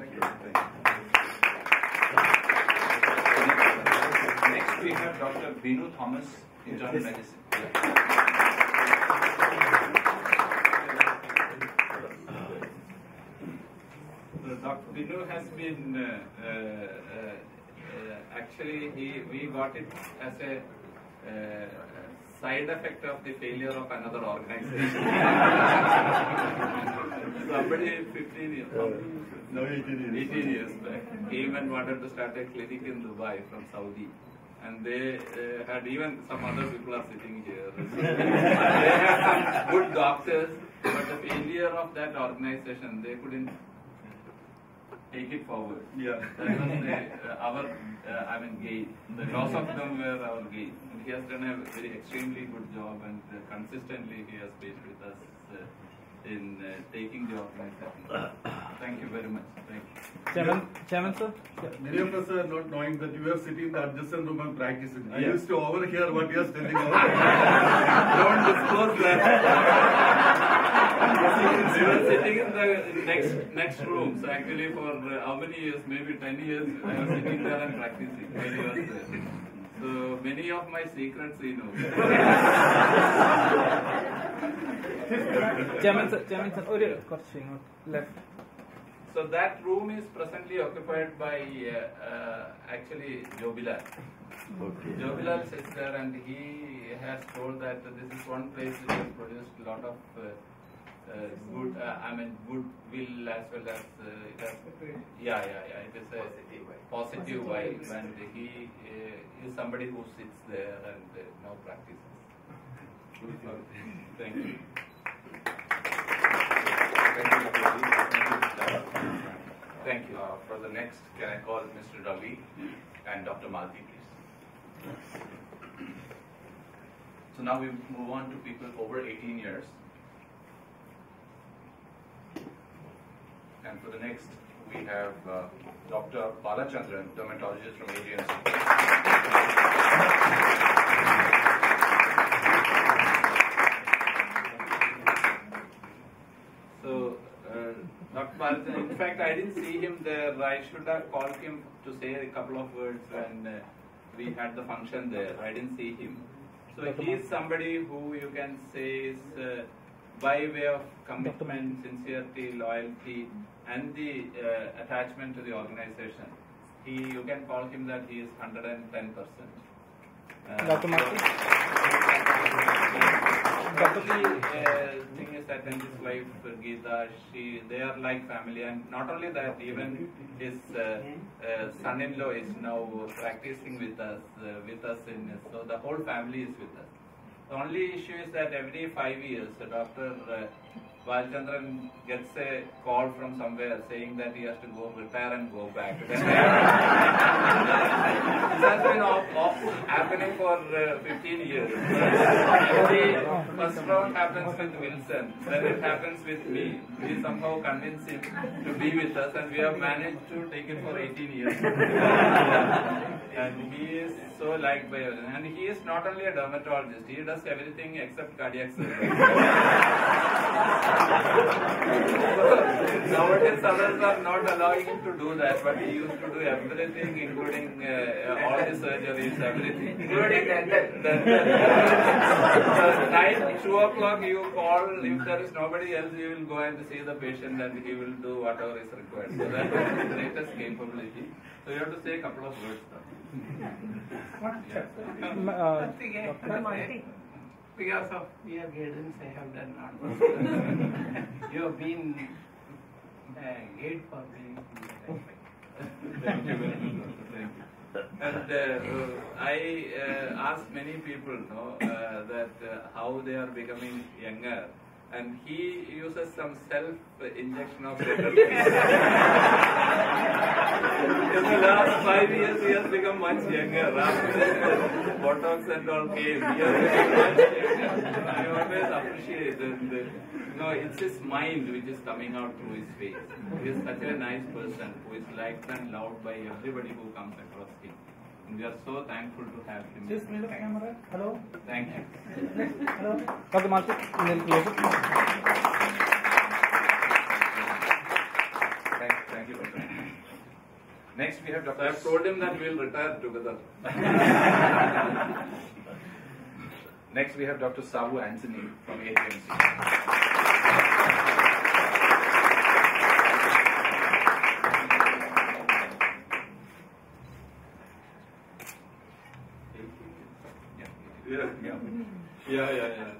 Next we have Dr. Binu Thomas, Internal Medicine. Dr. Binu has been actually we got it as a side effect of the failure of another organization. Somebody 18 years back came and wanted to start a clinic in Dubai from Saudi. And they had even some other people are sitting here. They had some good doctors, but the failure of that organization, they couldn't take it forward. Yeah. That was our gain. The loss of them were our gain. And he has done a very extremely good job, and consistently he has been with us in taking the organization. Thank you very much. Thank you. Chairman sir? Many of us are not knowing that you are sitting in the adjacent room and practicing. I used to overhear what you are telling out. Don't disclose that. We were sitting in the next rooms actually for how many years? Maybe 10 years. I was sitting there and practicing when he was there. So many of my secrets he knows. Chairman sir, left. So that room is presently occupied by actually Jobilal. Okay. Jobilal sits there, and he has told that this is one place which has produced a lot of good, goodwill as well as it has. It is a positive vibe, and he is somebody who sits there and now practices. Thank you. Thank you. For the next, can I call Mr. Ravi and Dr. Malti, please? So now we move on to people over 18 years. And for the next, we have Dr. Balachandran, dermatologist from AGMC. But in fact, I didn't see him there. I should have called him to say a couple of words when we had the function there. I didn't see him. So he is somebody who you can say is by way of commitment, sincerity, loyalty, and the attachment to the organization. You can call him that he is 110%. Dr. Martin? The thing is that when his wife Geeta, they are like family, and not only that, even his son-in-law is now practicing with us so the whole family is with us. The only issue is that every 5 years, Dr. Balchandran gets a call from somewhere saying that he has to go retire and go back. This has been happening for 15 years. The first round happens with Wilson, then it happens with me. We somehow convince him to be with us, and we have managed to take it for 18 years. And he is so liked by everyone. And he is not only a dermatologist, he does everything except cardiac surgery. Nowadays others are not allowing him to do that, but he used to do everything, including all the surgeries, everything. Including dental. Night 2 o'clock you call, if there is nobody else, you will go and see the patient and he will do whatever is required. So that is his greatest capability. So you have to say a couple of words now. Because of your guidance, I have done not. You have been a guide for me. Thank you very much. Thank you. And I ask many people that how they are becoming younger, and he uses some self-injection of in the last 5 years, he has become much younger. After Botox and all came, he has become much younger. I always appreciate it. It's his mind which is coming out through his face. He is such a nice person who is liked and loved by everybody who comes across him. And we are so thankful to have him. Just near the camera. Hello. Thank you. Hello. Dr. Martin, Thank you, Dr. Next, we have Dr. I have told him that we will retire together. Next, we have Dr. Sabu Anthony from ATMC. Yeah.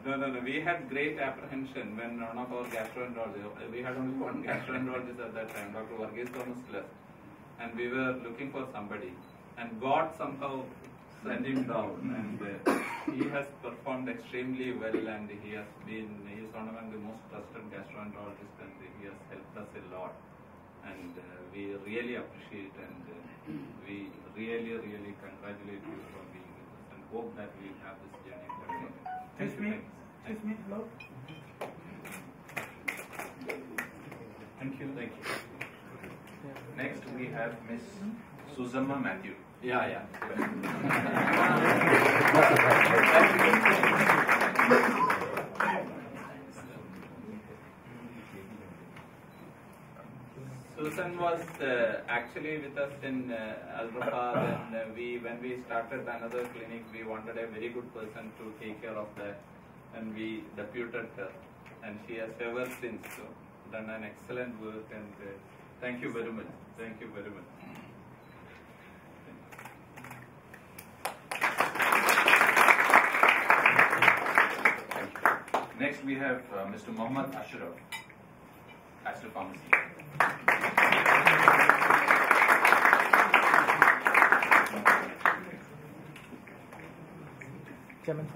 No. We had great apprehension when one of our gastroenterologists, we had only one gastroenterologist at that time, Dr. Varghese Thomas left. And we were looking for somebody. And God somehow sent him down. And he has performed extremely well, and he is one among the most trusted gastroenterologists, and he has helped us a lot. And we really appreciate, and we really congratulate you for being with us, and hope that we have this journey forever. Excuse me, hello. Thank you. Next, we have Miss Susamma Matthew. Yeah. Susan was actually with us in Al-Rafa, and when we started another clinic, we wanted a very good person to take care of that, and we deputed her, and she has ever since done an excellent work, and thank you very much. Thank you very much. Next, we have Mr. Mohammad Ashraf, Aster Pharmacy. Chairman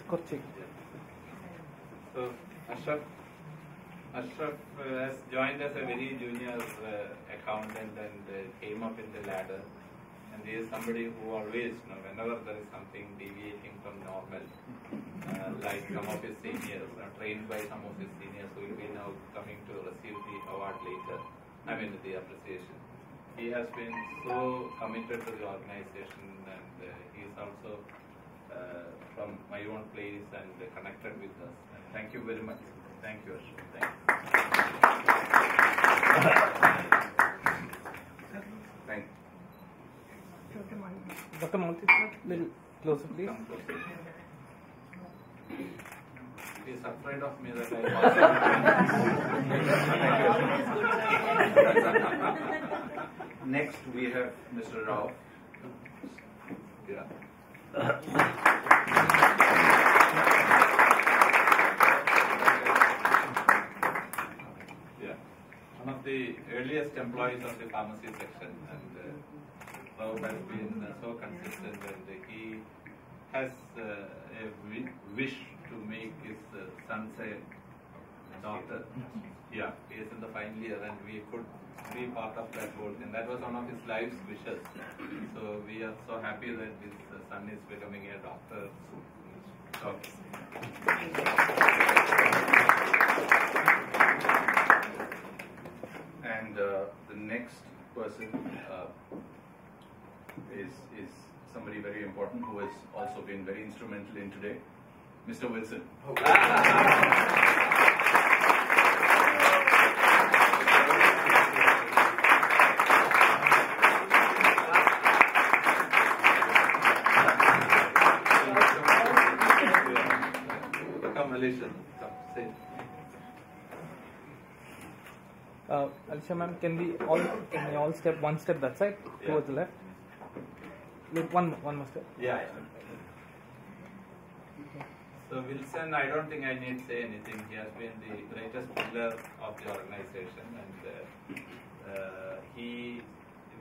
Kochi. So Ashraf has joined as a very junior accountant and came up in the ladder. And he is somebody who always, whenever there is something deviating from normal, like some of his seniors, trained by some of his seniors who will be now coming to receive the award later, the appreciation. He has been so committed to the organization, and he is also from my own place and connected with us. And thank you very much. Thank you, Ashwin. Thank you. Closer, please. He is afraid of me that I was. Next, we have Mr. Rao. Yeah. Yeah. One of the earliest employees of the pharmacy section, and Rao has been so consistent, and he has a wish to make his son a doctor. Yeah, he is in the final year, and we could be part of that whole thing. That was one of his life's wishes. So we are so happy that his son is becoming a doctor soon. And the next person is somebody very important who has also been very instrumental in today, Mr. Wilson. Come, Alicia. Come, sit. Alicia ma'am, can we all step one step that side towards the left? Look, one more step. Yeah. So Wilson, I don't think I need to say anything. He has been the greatest pillar of the organization, and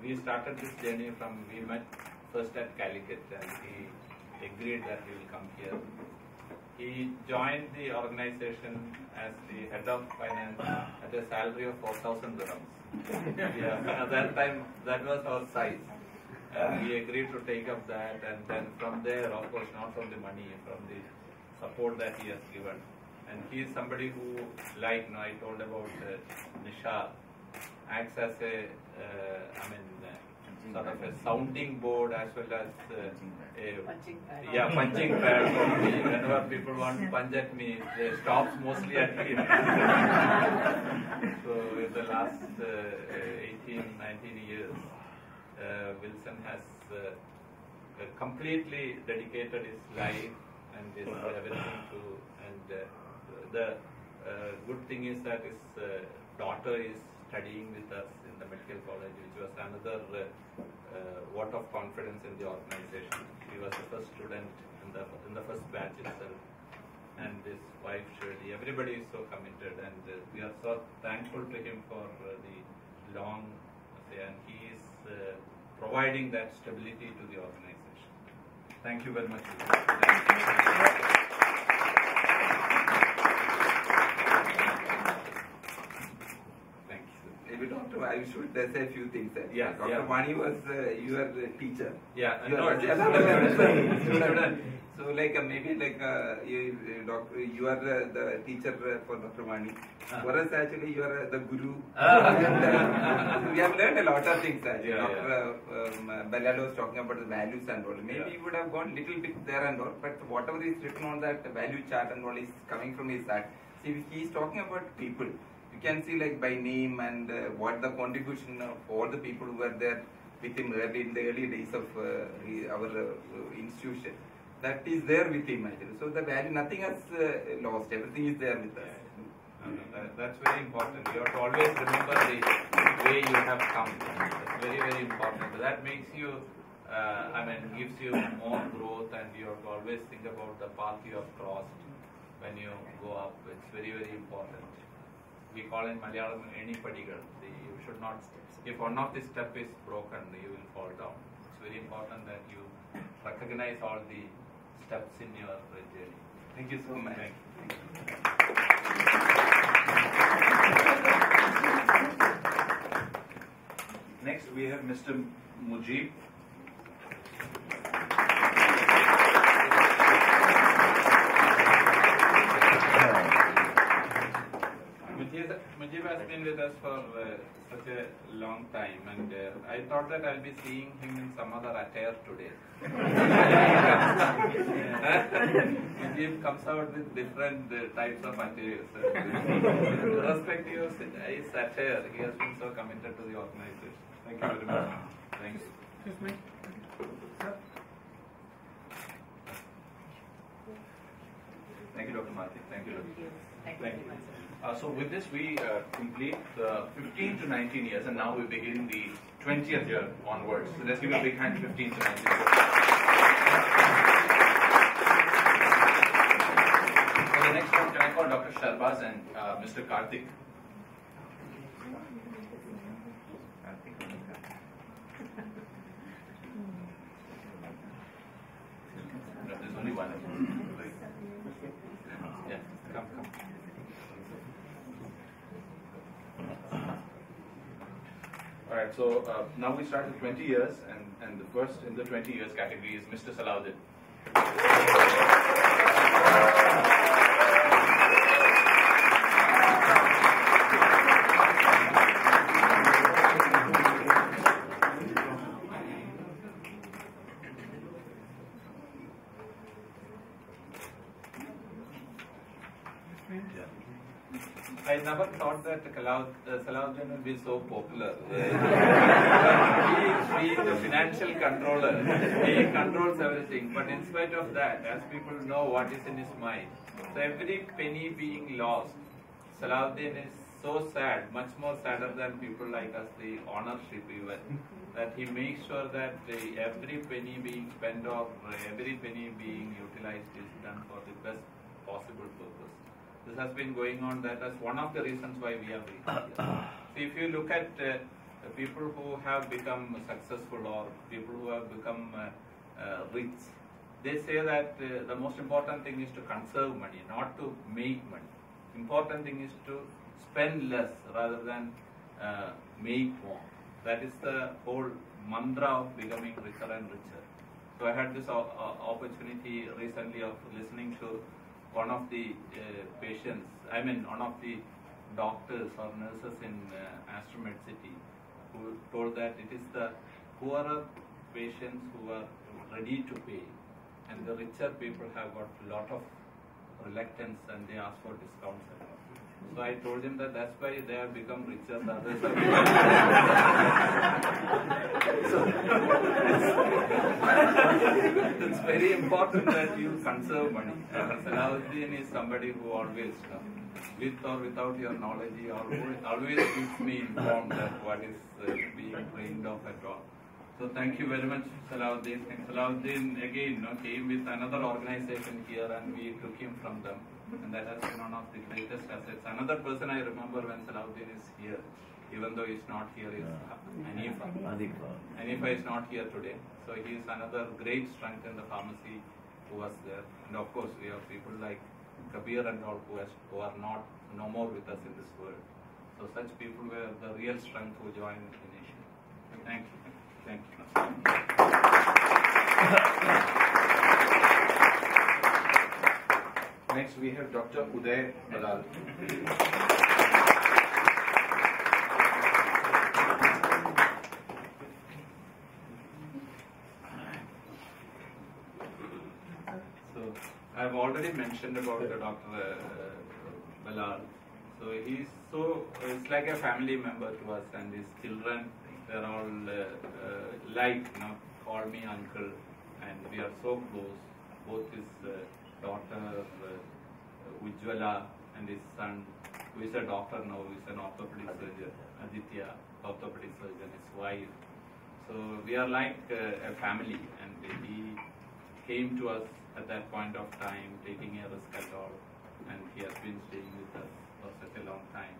we started this journey from, we met first at Calicut, and he agreed that he will come here. He joined the organization as the head of finance at a salary of 4,000 dirhams. Yeah, at that time, that was our size. And we agreed to take up that, and then from there, of course, not from the money, from the support that he has given. And he is somebody who, like I told about Nishal, acts as a, sort of a sounding board as well as punching pad for me. Whenever people want to punch at me, they stops mostly at him. So in the last 18, 19 years, Wilson has completely dedicated his life and his everything to, and the good thing is that his daughter is studying with us in the medical college, which was another vote of confidence in the organization. He was the first student in the first batch itself, and his wife Shirley. Everybody is so committed, and we are so thankful to him for the long, and he is providing that stability to the organization. Thank you very much. Maybe Dr. I should say a few things. Yeah, Dr. Mani was your teacher. Yeah, student. So maybe you are the teacher for Dr. Mani. For us actually you are the guru. And, we have learned a lot of things actually. Dr. Bellado was talking about the values and all. Maybe you would have gone little bit there and all, but whatever is written on that value chart and all is coming from his heart. See, he is talking about people. You can see by name and what the contribution of all the people who were there with him in the early days of our institution. That is there with him actually. So the value, nothing has lost. Everything is there with us. That's very important. You have to always remember the way you have come. That's very, very important. That makes you, gives you more growth, and you have to always think about the path you have crossed when you go up. It's very, very important. We call in Malayalam any padigal. You should not, if one of the step is broken, you will fall down. It's very important that you recognize all the steps in your journey. Thank you so much. Next, we have Mr. Mujib. Mujib has been with us for such a long time, and I thought that I'll be seeing him in some other attire today. Mujib comes out with different types of attires. Irrespective of his attire, he has been so committed to the organization. Thank you very much. Thanks. Excuse me. Sir. Thank you, Dr. Mathi. Thank you, Dr. Thank you. So with this, we complete the 15 to 19 years, and now we begin the 20th year onwards. So let's give a big hand to 15 to 19 years. For the next one, can I call Dr. Sharbaz and Mr. Karthik? There's only one. Yeah, come. Alright, so now we start with 20 years, and the first in the 20 years category is Mr. Salahuddin. I never thought that Salahuddin will be so popular. He is the financial controller. He controls everything. But in spite of that, as people know what is in his mind, so every penny being lost, Salahuddin is so sad, much more sadder than people like us, the ownership even, that he makes sure that every penny being spent or every penny being utilized is done for the best possible purpose. This has been going on. That is one of the reasons why we have reached here. So if you look at people who have become successful or people who have become rich, they say that the most important thing is to conserve money, not to make money. Important thing is to spend less rather than make more. That is the whole mantra of becoming richer and richer. So I had this opportunity recently of listening to one of the one of the doctors or nurses in Aster City, who told that it is the poorer patients who are ready to pay, and the richer people have got a lot of reluctance and they ask for discounts. So I told him that that's why they have become richer, the others have it's very important that you conserve money. Salahuddin is somebody who always, with or without your knowledge, he always keeps me informed that what is being trained of at all. So thank you very much, Salahuddin. And Salahuddin again came with another organization here, and we took him from them. And that has been one of the greatest assets. Another person I remember when Salahuddin is here, even though he's not here, is Hanifa. Hanifa is not here today. So he is another great strength in the pharmacy who was there. And of course, we have people like Kabir and all who are no more with us in this world. So such people were the real strength who joined the nation. Thank you. Thank you. Next, we have Dr. Uday Balal. So, I have already mentioned about Dr. Balal. So, it's like a family member to us, and his children, they're all call me uncle, and we are so close. Both his daughter Ujjwala and his son, who is a doctor now, who is an orthopedic surgeon, Aditya, orthopedic surgeon, his wife. So we are like a family, and he came to us at that point of time, taking a risk at all, and he has been staying with us for such a long time,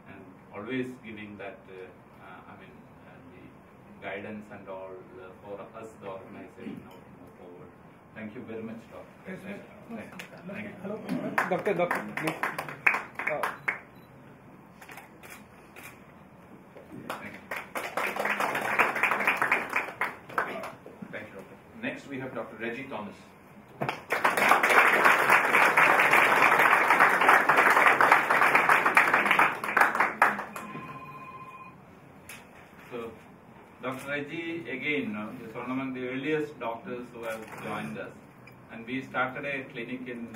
and always giving that, the guidance and all for us, the organization, now to move forward. Thank you very much, Doctor. Thank you. Doctor, please. Thank you, Doctor. Next, we have Dr. Reggie Thomas. So, Dr. Reggie, again, is one among the earliest doctors who have joined us. And we started a clinic in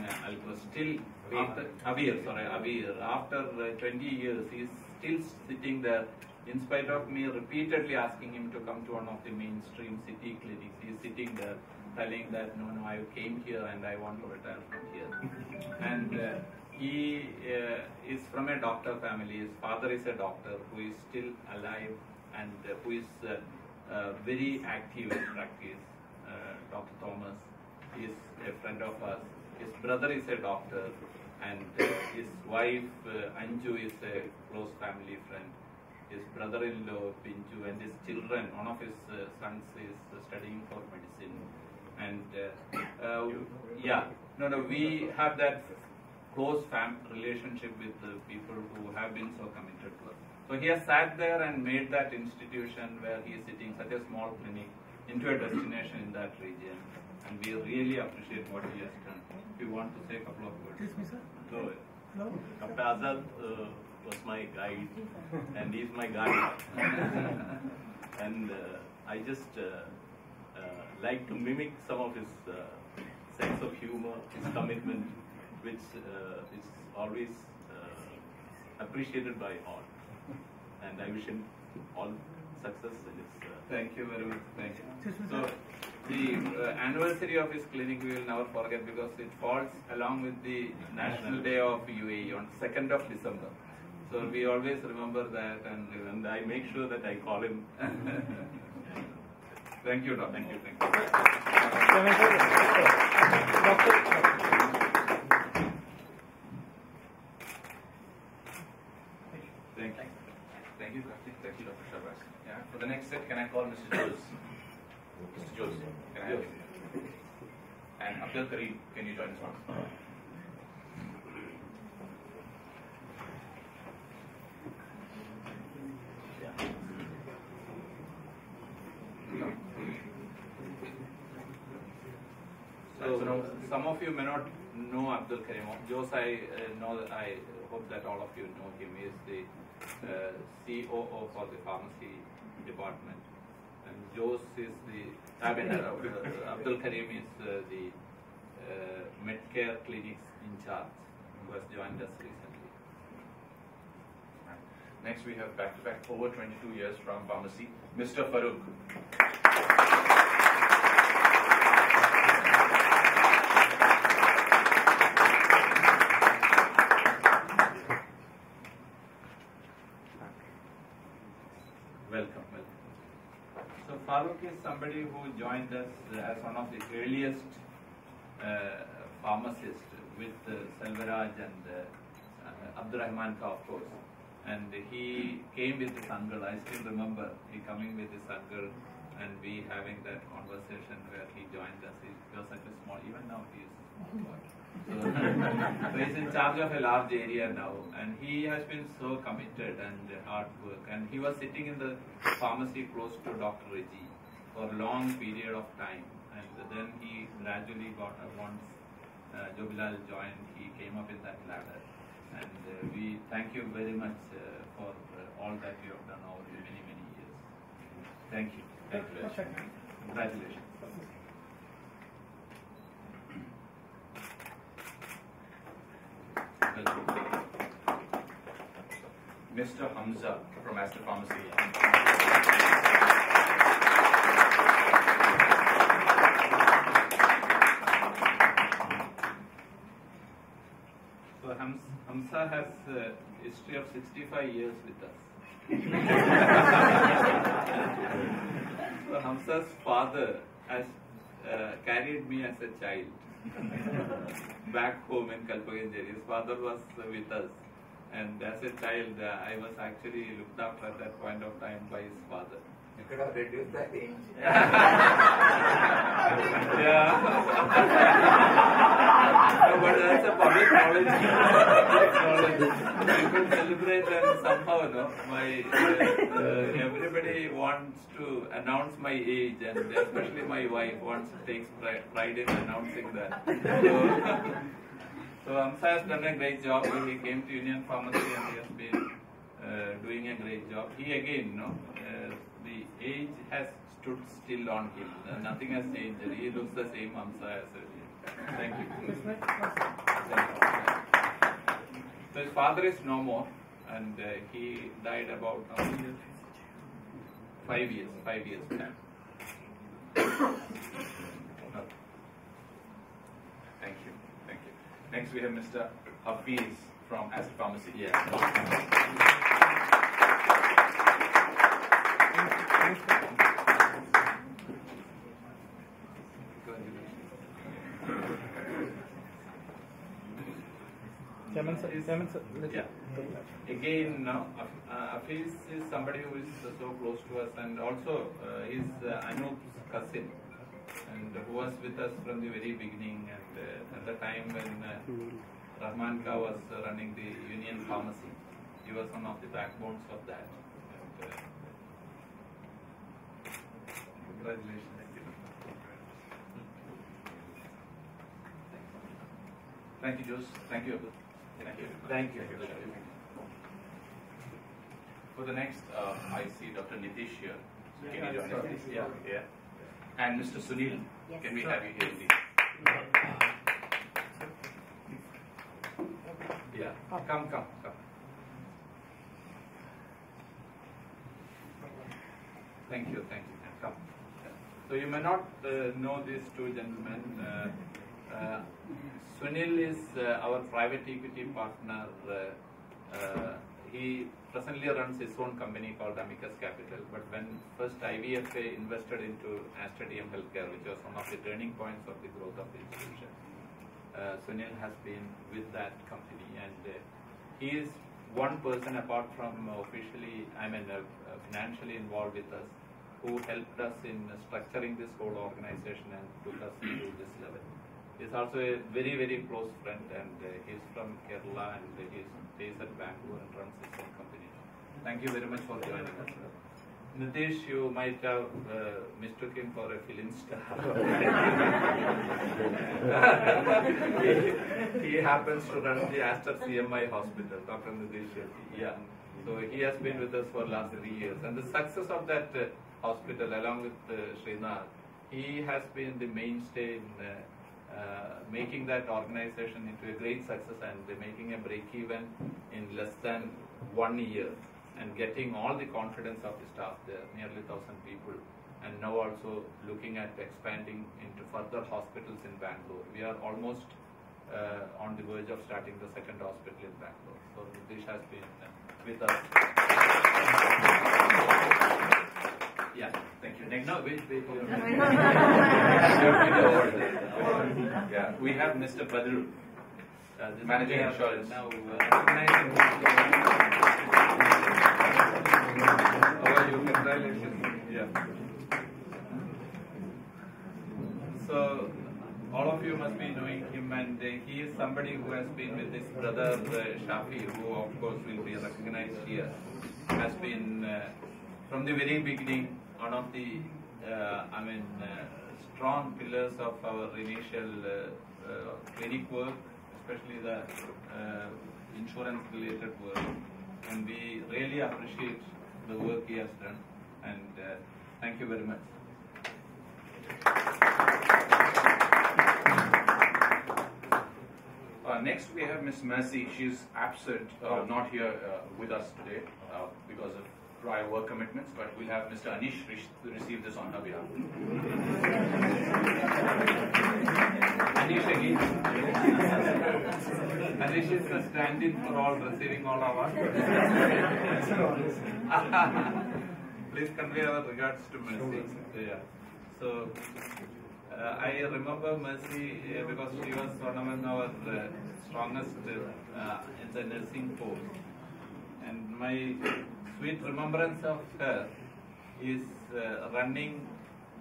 Avir. After 20 years, he is still sitting there, in spite of me repeatedly asking him to come to one of the mainstream city clinics. He is sitting there telling that no, I came here and I want to retire from here. And he is from a doctor family. His father is a doctor who is still alive and who is very active in practice. Dr. Thomas is a friend of us. His brother is a doctor, and his wife Anju is a close family friend. His brother-in-law Pinju and his children, one of his sons is studying for medicine. And we have that close relationship with the people who have been so committed to us. So he has sat there and made that institution where he is sitting, such a small clinic, into a destination in that region. And we really appreciate what he has done. If you want to say a couple of words. Excuse me, sir. So, Dr. Azad was my guide, and he's my guide. And I just like to mimic some of his sense of humor, his commitment, which is always appreciated by all. And I wish him all success in his. Thank you very much. Thank you. So, the anniversary of his clinic we will never forget because it falls along with the National Day of UAE on 2nd of December. So we always remember that, and I make sure that I call him. Thank you, Doctor. Thank you. Thank you, Karthik. Thank you, Dr. Shabazz. Yeah. For the next set, can I call Mr. Jose? Mr. Jose, can I have you? And Abdul Kareem, can you join us once? So some of you may not know Abdul Kareem. Jose, I hope that all of you know him. He is the COO for the pharmacy department. And Jose is Abdul Kareem is the Medcare clinics in charge, who has joined us recently. Next, we have back-to-back over 22 years from pharmacy, Mr. Farouk. Welcome. So Farooq is somebody who joined us as one of the earliest pharmacists with Selvaraj and Abdurrahman Ka, of course. And he came with his uncle. I still remember he coming with his uncle and we having that conversation where he joined us. He was such a small, even now he is a small boy. So he's in charge of a large area now, and he has been so committed and hard work. And he was sitting in the pharmacy close to Dr. Reggie for a long period of time. And then he gradually got once Jobilal joined, he came up in that ladder. And we thank you very much for all that you have done over the many, many years. Thank you. Congratulations. Mr. Hamza from Aster Pharmacy. So Hamza has a history of 65 years with us. So Hamza's father has carried me as a child back home in Kalpaganjeri. His father was with us, and as a child I was actually looked after at that point of time by his father. You could have reduced that age. Yeah. No, but that's a public knowledge. People celebrate and somehow, everybody wants to announce my age, and especially my wife takes pride in announcing that. So Hamza has done a great job. He came to Union Pharmacy and he has been doing a great job. He again, the age has stood still on him. Nothing has changed. He looks the same Hamza as earlier. Thank you. So his father is no more, and he died about 5 years back. No. Thank you. Thank you. Next we have Mr. Hafiz from Aster Pharmacy. Chairman, sir, Again, Hafiz is somebody who is so close to us, and also he's Anup's cousin, and who was with us from the very beginning. And at the time when Rahman Ka was running the Union Pharmacy, he was one of the backbones of that. And, congratulations. Thank you, Jose. Thank you, Abdul. Thank you. Thank you. For the next, I see Dr. Nitish here. So can you join us, please? Yeah. And Mr. Sunil, can we have you here, please? Yeah. Come. Thank you. Come. So you may not know these two gentlemen. Sunil is our private equity partner. He presently runs his own company called Amicus Capital. But when first IVFA invested into Aster DM Healthcare, which was one of the turning points of the growth of the institution, Sunil has been with that company, and he is one person apart from financially involved with us, who helped us in structuring this whole organization and took us to this level. He's also a very, very close friend, and he's from Kerala, and he's based at Bangalore and runs his own company. Thank you very much for joining us. Nitish, you might have mistook him for a film star. he happens to run the Aster CMI hospital, Dr. Nitish. Yeah. So he has been with us for the last 3 years. And the success of that hospital, along with Srinath, he has been the mainstay in making that organization into a great success and making a break-even in less than 1 year, and getting all the confidence of the staff there, nearly 1,000 people, and now also looking at expanding into further hospitals in Bangalore. We are almost on the verge of starting the second hospital in Bangalore. So Nitish has been with us. Yeah, thank you. Next, no, wait. Yeah, we have Mr. Badru, managing insurance. Now, yeah. So, all of you must be knowing him, and he is somebody who has been with his brother Shafi, who of course will be recognized here, has been from the very beginning one of the strong pillars of our initial clinic work, especially the insurance related work, and we really appreciate the work he has done, and thank you very much. Next we have Miss Mercy. She's absent, not here with us today because of prior work commitments, but we'll have Mr. Anish receive this on her behalf. Anish again. Anish is the stand-in for all, receiving all awards. Please convey our regards to Mercy. Yeah. So, I remember Mercy because she was one among our strongest in the nursing force. And my sweet remembrance of her is running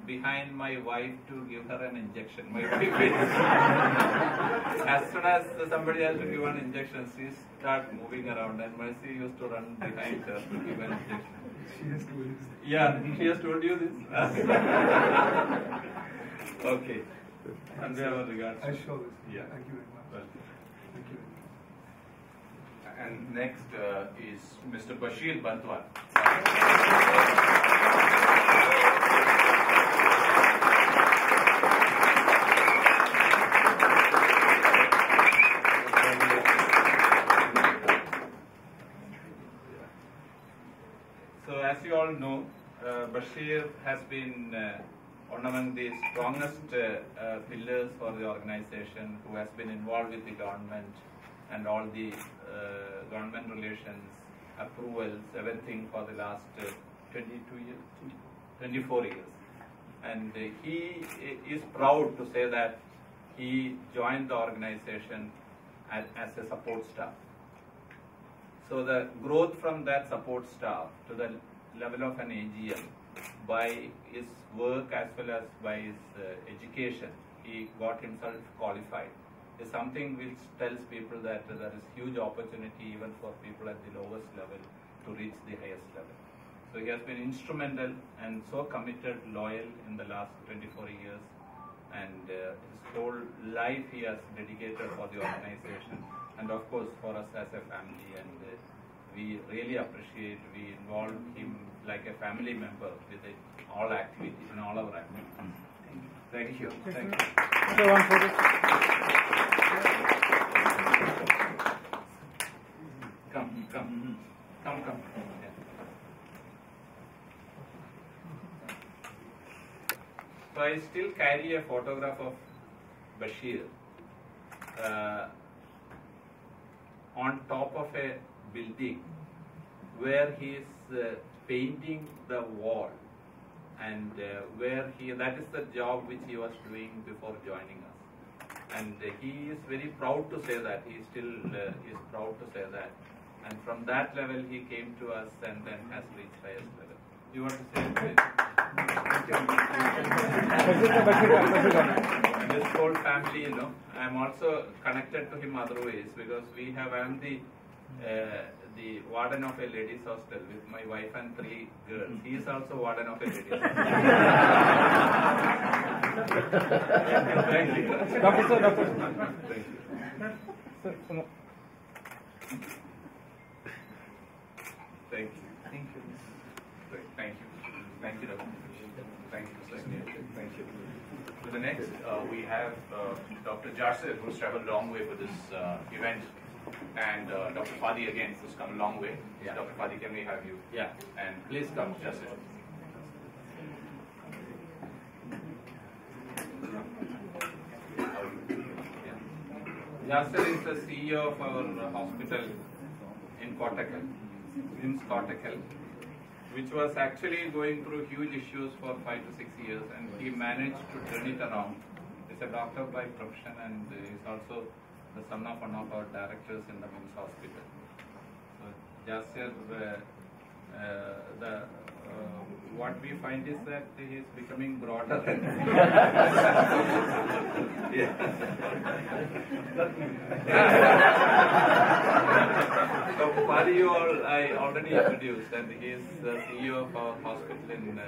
behind my wife to give her an injection. My wife is, as soon as somebody has to give an injection, she starts moving around, and Mercy used to run behind her to give an injection. She has told you. Yeah, she has told you this. Okay. And we have a regards. I show this. Yeah. Thank you very much. Well. Thank you. And next is Mr. Bashir Bantwal. So as you all know, Bashir has been one among the strongest pillars for the organization, who has been involved with the government and all the government relations, approvals, everything for the last 24 years. And he is proud to say that he joined the organization as a support staff. So the growth from that support staff to the level of an AGM by his work as well as by his education, he got himself qualified, is something which tells people that there is huge opportunity even for people at the lowest level to reach the highest level. So he has been instrumental and so committed, loyal in the last 24 years, and his whole life he has dedicated for the organization and of course for us as a family, and we really appreciate, we involve him like a family member with all activities, in all our activities. Thank you. Thank you. Okay, one photo. Come. Yeah. So I still carry a photograph of Bashir on top of a building where he is painting the wall, and that is the job which he was doing before joining us. And he is very proud to say that, he still is proud to say that. And from that level he came to us and then has reached highest level. You want to say anything? And this whole family, you know, I am also connected to him other ways, because I am the warden of a ladies hostel with my wife and 3 girls. He is also warden of a ladies hostel. Thank you. Doctor. Thank you. Thank you. Thank you. Thank you, Doctor. Thank you, sir. Thank you. So the next, we have Dr. Jasir, who's traveled a long way for this event, and Dr. Fadi again, who's come a long way. Yeah. Dr. Fadi, can we have you? Yeah. And please come, Jasir. Yasser is the CEO of our hospital in Kottakkal, MIMS Kottakkal, which was actually going through huge issues for 5 to 6 years, and he managed to turn it around. He's a doctor by profession, and he's also the son of one of our directors in the MIMS hospital. So Yasser, what we find is that he is becoming broader. So Fadi, I already introduced, and he is the CEO of our hospital in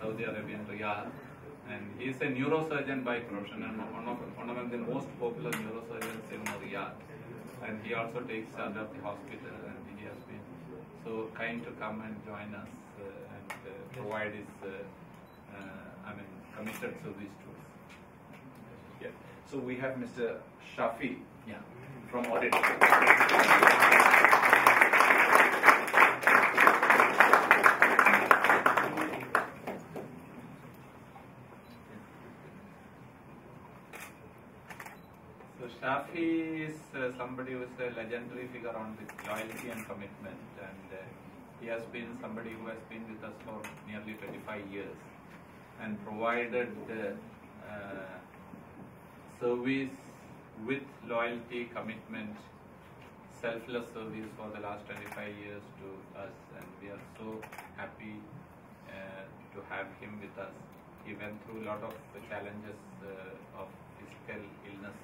Saudi Arabia, in Riyadh. And he is a neurosurgeon by profession, and one of the most popular neurosurgeons in Riyadh. And he also takes charge of the hospital, and he has been so kind to come and join us and provide his committed service to us. Yeah. So we have Mr. Shafi, yeah, from Audit. So Shafi is somebody who is a legendary figure on with loyalty and commitment, and he has been somebody who has been with us for nearly 25 years and provided service with loyalty, commitment, selfless service for the last 25 years to us, and we are so happy to have him with us. He went through a lot of challenges of physical illness,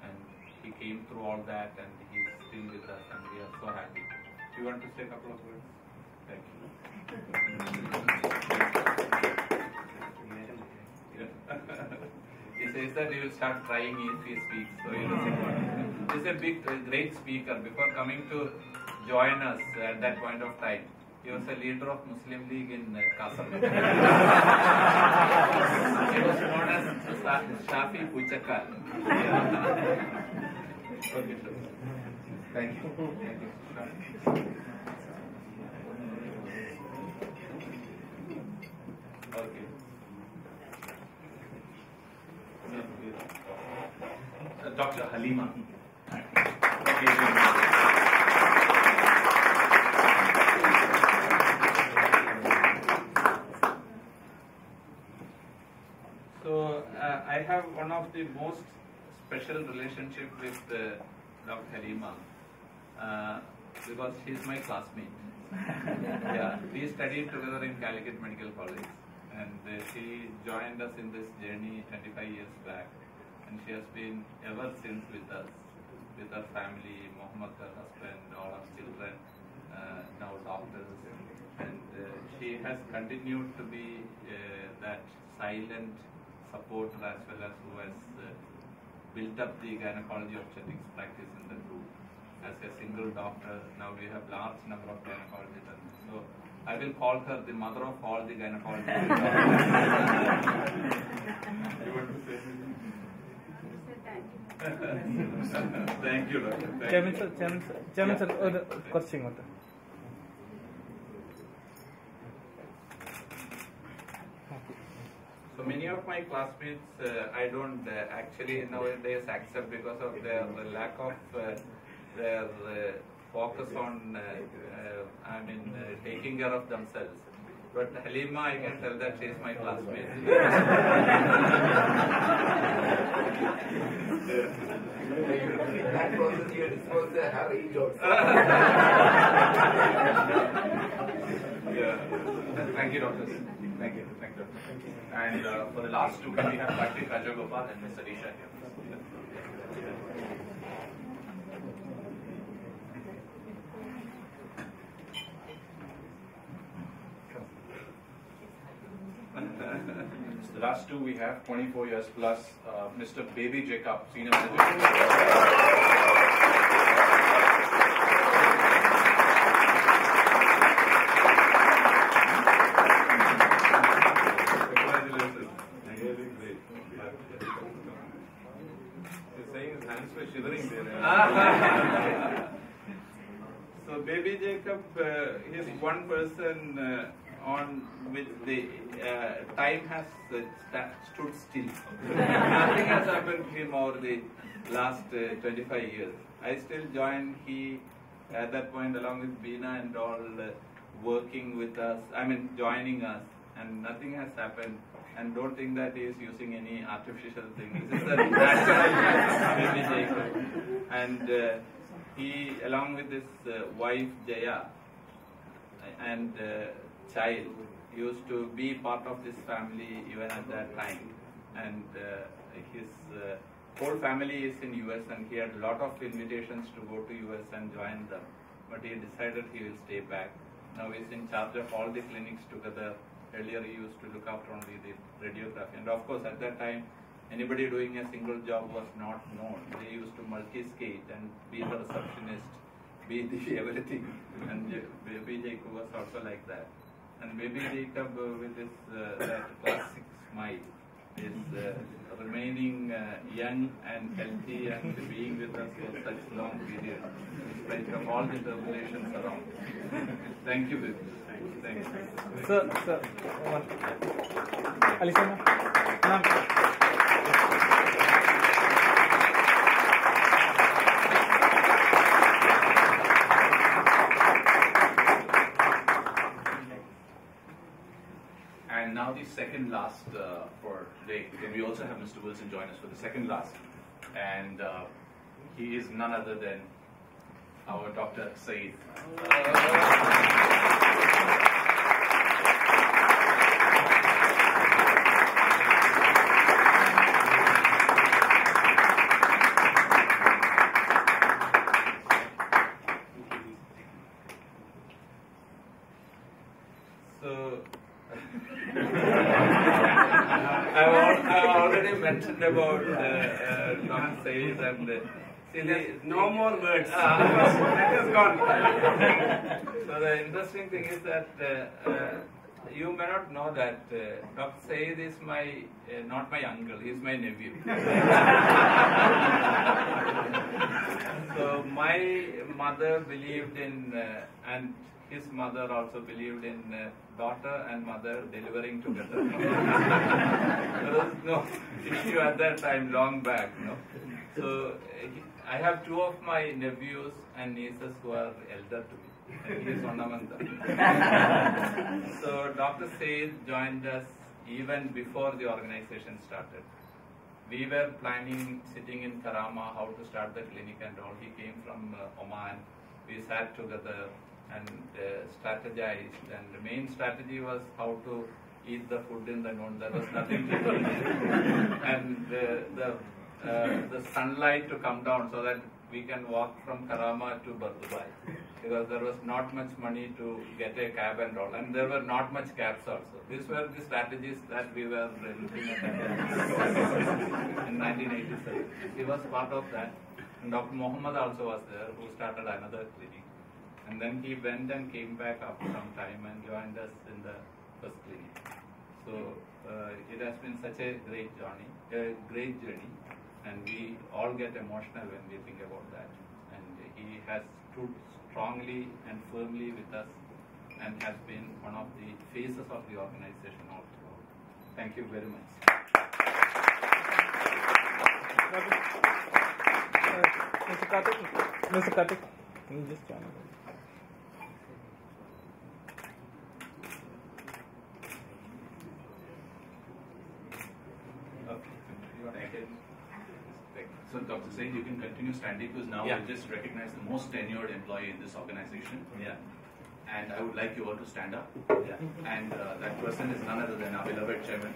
and he came through all that, and he is still with us, and we are so happy. Do you want to say a couple of words? Thank you. He says that he will start crying if he speaks. So he's a great speaker. Before coming to join us at that point of time, he was a leader of Muslim League in Kasaragod. He was known as Shafi Puchakal. Okay, sir. Thank you. Thank you. Okay. Dr. Halima. So I have one of the most special relationship with Dr. Halima because she is my classmate. Yeah, we studied together in Calicut Medical College, and she joined us in this journey 25 years back, and she has been ever since with us, with her family, Mohammed, her husband, all our children, now doctors, and she has continued to be that silent supporter as well as who has built up the gynecology obstetrics practice in the group. As a single doctor, now we have large number of gynecologists. So I will call her the mother of all the gynecologists. You want to say thank you, doctor. Chairman sir, question what? So many of my classmates, I don't actually nowadays accept because of their lack of their focus on, taking care of themselves. But Halima, I can tell that she is my classmate. That process you disposed to have jokes. Yeah. Thank you, doctors. Thank you. Thank you, doctor. And for the last two, can we have Kartik Rajagopal and Ms. Arisha here? The last two we have 24 years plus, Mr. Baby Jacob, Senior Manager. So Baby Jacob is one person on which the time has stood still. Nothing has happened to him over the last 25 years. I still joined, he at that point along with Beena and all working with us, joining us, and nothing has happened. And don't think that he is using any artificial thing. This is a natural Baby Jacob. And he, along with his wife Jaya and child, used to be part of this family even at that time. And his whole family is in US, and he had a lot of invitations to go to US and join them. But he decided he will stay back. Now he's in charge of all the clinics together. Earlier he used to look after only the radiography, and of course at that time anybody doing a single job was not known. They used to multi-skate and be the receptionist, be the everything, and Baby Jacob was also like that. And Baby Jacob with his that classic smile is remaining young and healthy and being with us for such long period, in spite of all the turbulations around. Thank you, Baby. Thank you. Sir, one. Alisha, ma'am. And now the second last for today. Can we also have Mr. Wilson join us for the second last? And he is none other than our Dr. Saeed. I've already mentioned about Dr. Saeed and no more words. That is gone. So the interesting thing is that you may not know that Dr. Saeed is my not my uncle, he is my nephew. So my mother believed in and his mother also believed in daughter and mother delivering together. There was no issue at that time, long back, no. So I have two of my nephews and nieces who are elder to me. And he is one among them. So Dr. Said joined us even before the organization started. We were planning, sitting in Karama, how to start the clinic and all. He came from Oman. We sat together and strategized. And the main strategy was how to eat the food in the noon. There was nothing to eat. And the sunlight to come down so that we can walk from Karama to Dubai. Because there was not much money to get a cab and all. And there were not much cabs also. These were the strategies that we were looking at in 1987. He was part of that. And Dr. Mohammed also was there, who started another clinic. And then he went and came back after some time and joined us in the first clinic. So it has been such a great journey, and we all get emotional when we think about that. And he has stood strongly and firmly with us, and has been one of the faces of the organization all throughout. Thank you very much. Mr. Karthik, can you just join us? So Dr. Said, you can continue standing because now we'll just recognize the most tenured employee in this organization. Yeah. And I would like you all to stand up. Yeah. And that person is none other than our beloved chairman.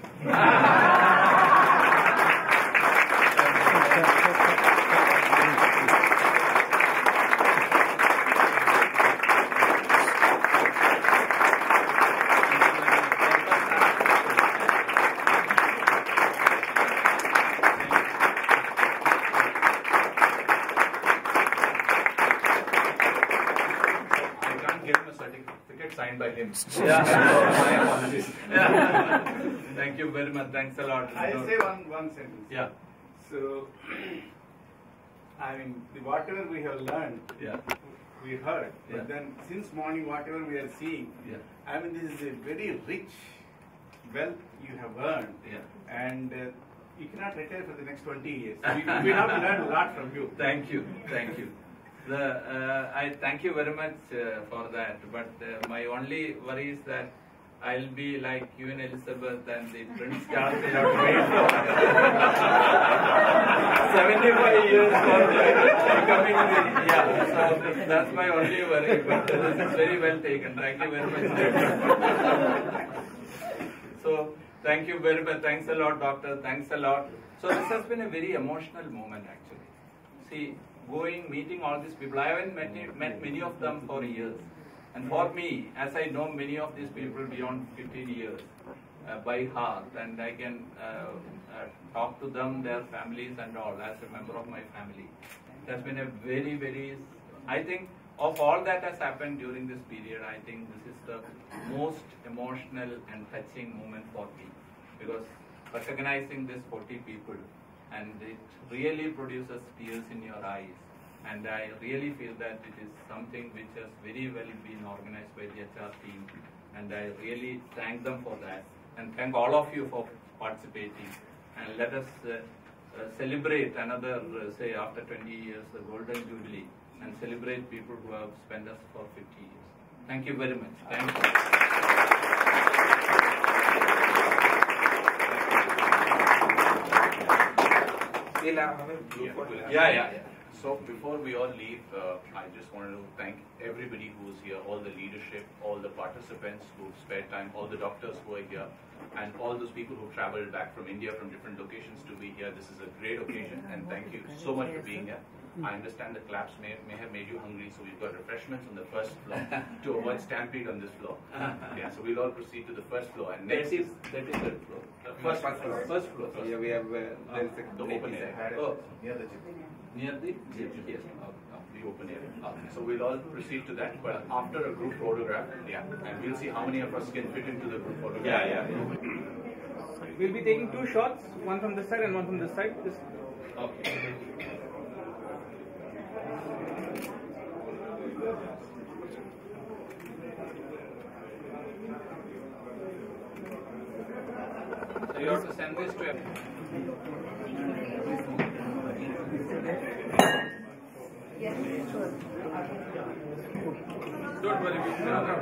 Signed by him. Yeah. My apologies. Yeah. Thank you very much. Thanks a lot. I'll say one sentence. Yeah. So, I mean, whatever we have learned, we heard, but then since morning, whatever we are seeing, I mean, this is a very rich wealth you have earned, and you cannot retire for the next 20 years. We have to learn a lot from you. Thank you. Thank you. I thank you very much for that, but my only worry is that I'll be like Queen Elizabeth and the Prince Charles. They have to wait for 75 years for becoming the, so that's my only worry, but this is very well taken. Thank you very much. So thank you very much. Thanks a lot, doctor. Thanks a lot. So this has been a very emotional moment actually. See, meeting all these people. I haven't met many of them for years. And for me, as I know many of these people beyond 15 years by heart, and I can talk to them, their families and all, as a member of my family. It has been a very, very, I think of all that has happened during this period, I think this is the most emotional and touching moment for me. Because recognizing these 40 people, and it really produces tears in your eyes. And I really feel that it is something which has very well been organized by the HR team. And I really thank them for that. And thank all of you for participating. And let us celebrate another, say, after 20 years, the Golden Jubilee. And celebrate people who have spent us for 50 years. Thank you very much. Thank you. Yeah. So before we all leave, I just wanted to thank everybody who's here, all the leadership, all the participants who've spared time, all the doctors who are here, and all those people who traveled back from India from different locations to be here. This is a great occasion, and thank you so much for being here. I understand the claps may have made you hungry, so we've got refreshments on the first floor to avoid stampede on this floor. Yeah, so we'll all proceed to the first floor. And next is that is third floor. First floor. First floor. Yeah, we have the open area. Oh, near the gym. Near the gym. Yes. The open area. So we'll all proceed to that, but after a group photograph, and we'll see how many of us can fit into the group photograph. Yeah. We'll be taking 2 shots, one from this side and one from this side. Okay. So you have to send this to everyone. Yes, sure. Don't worry.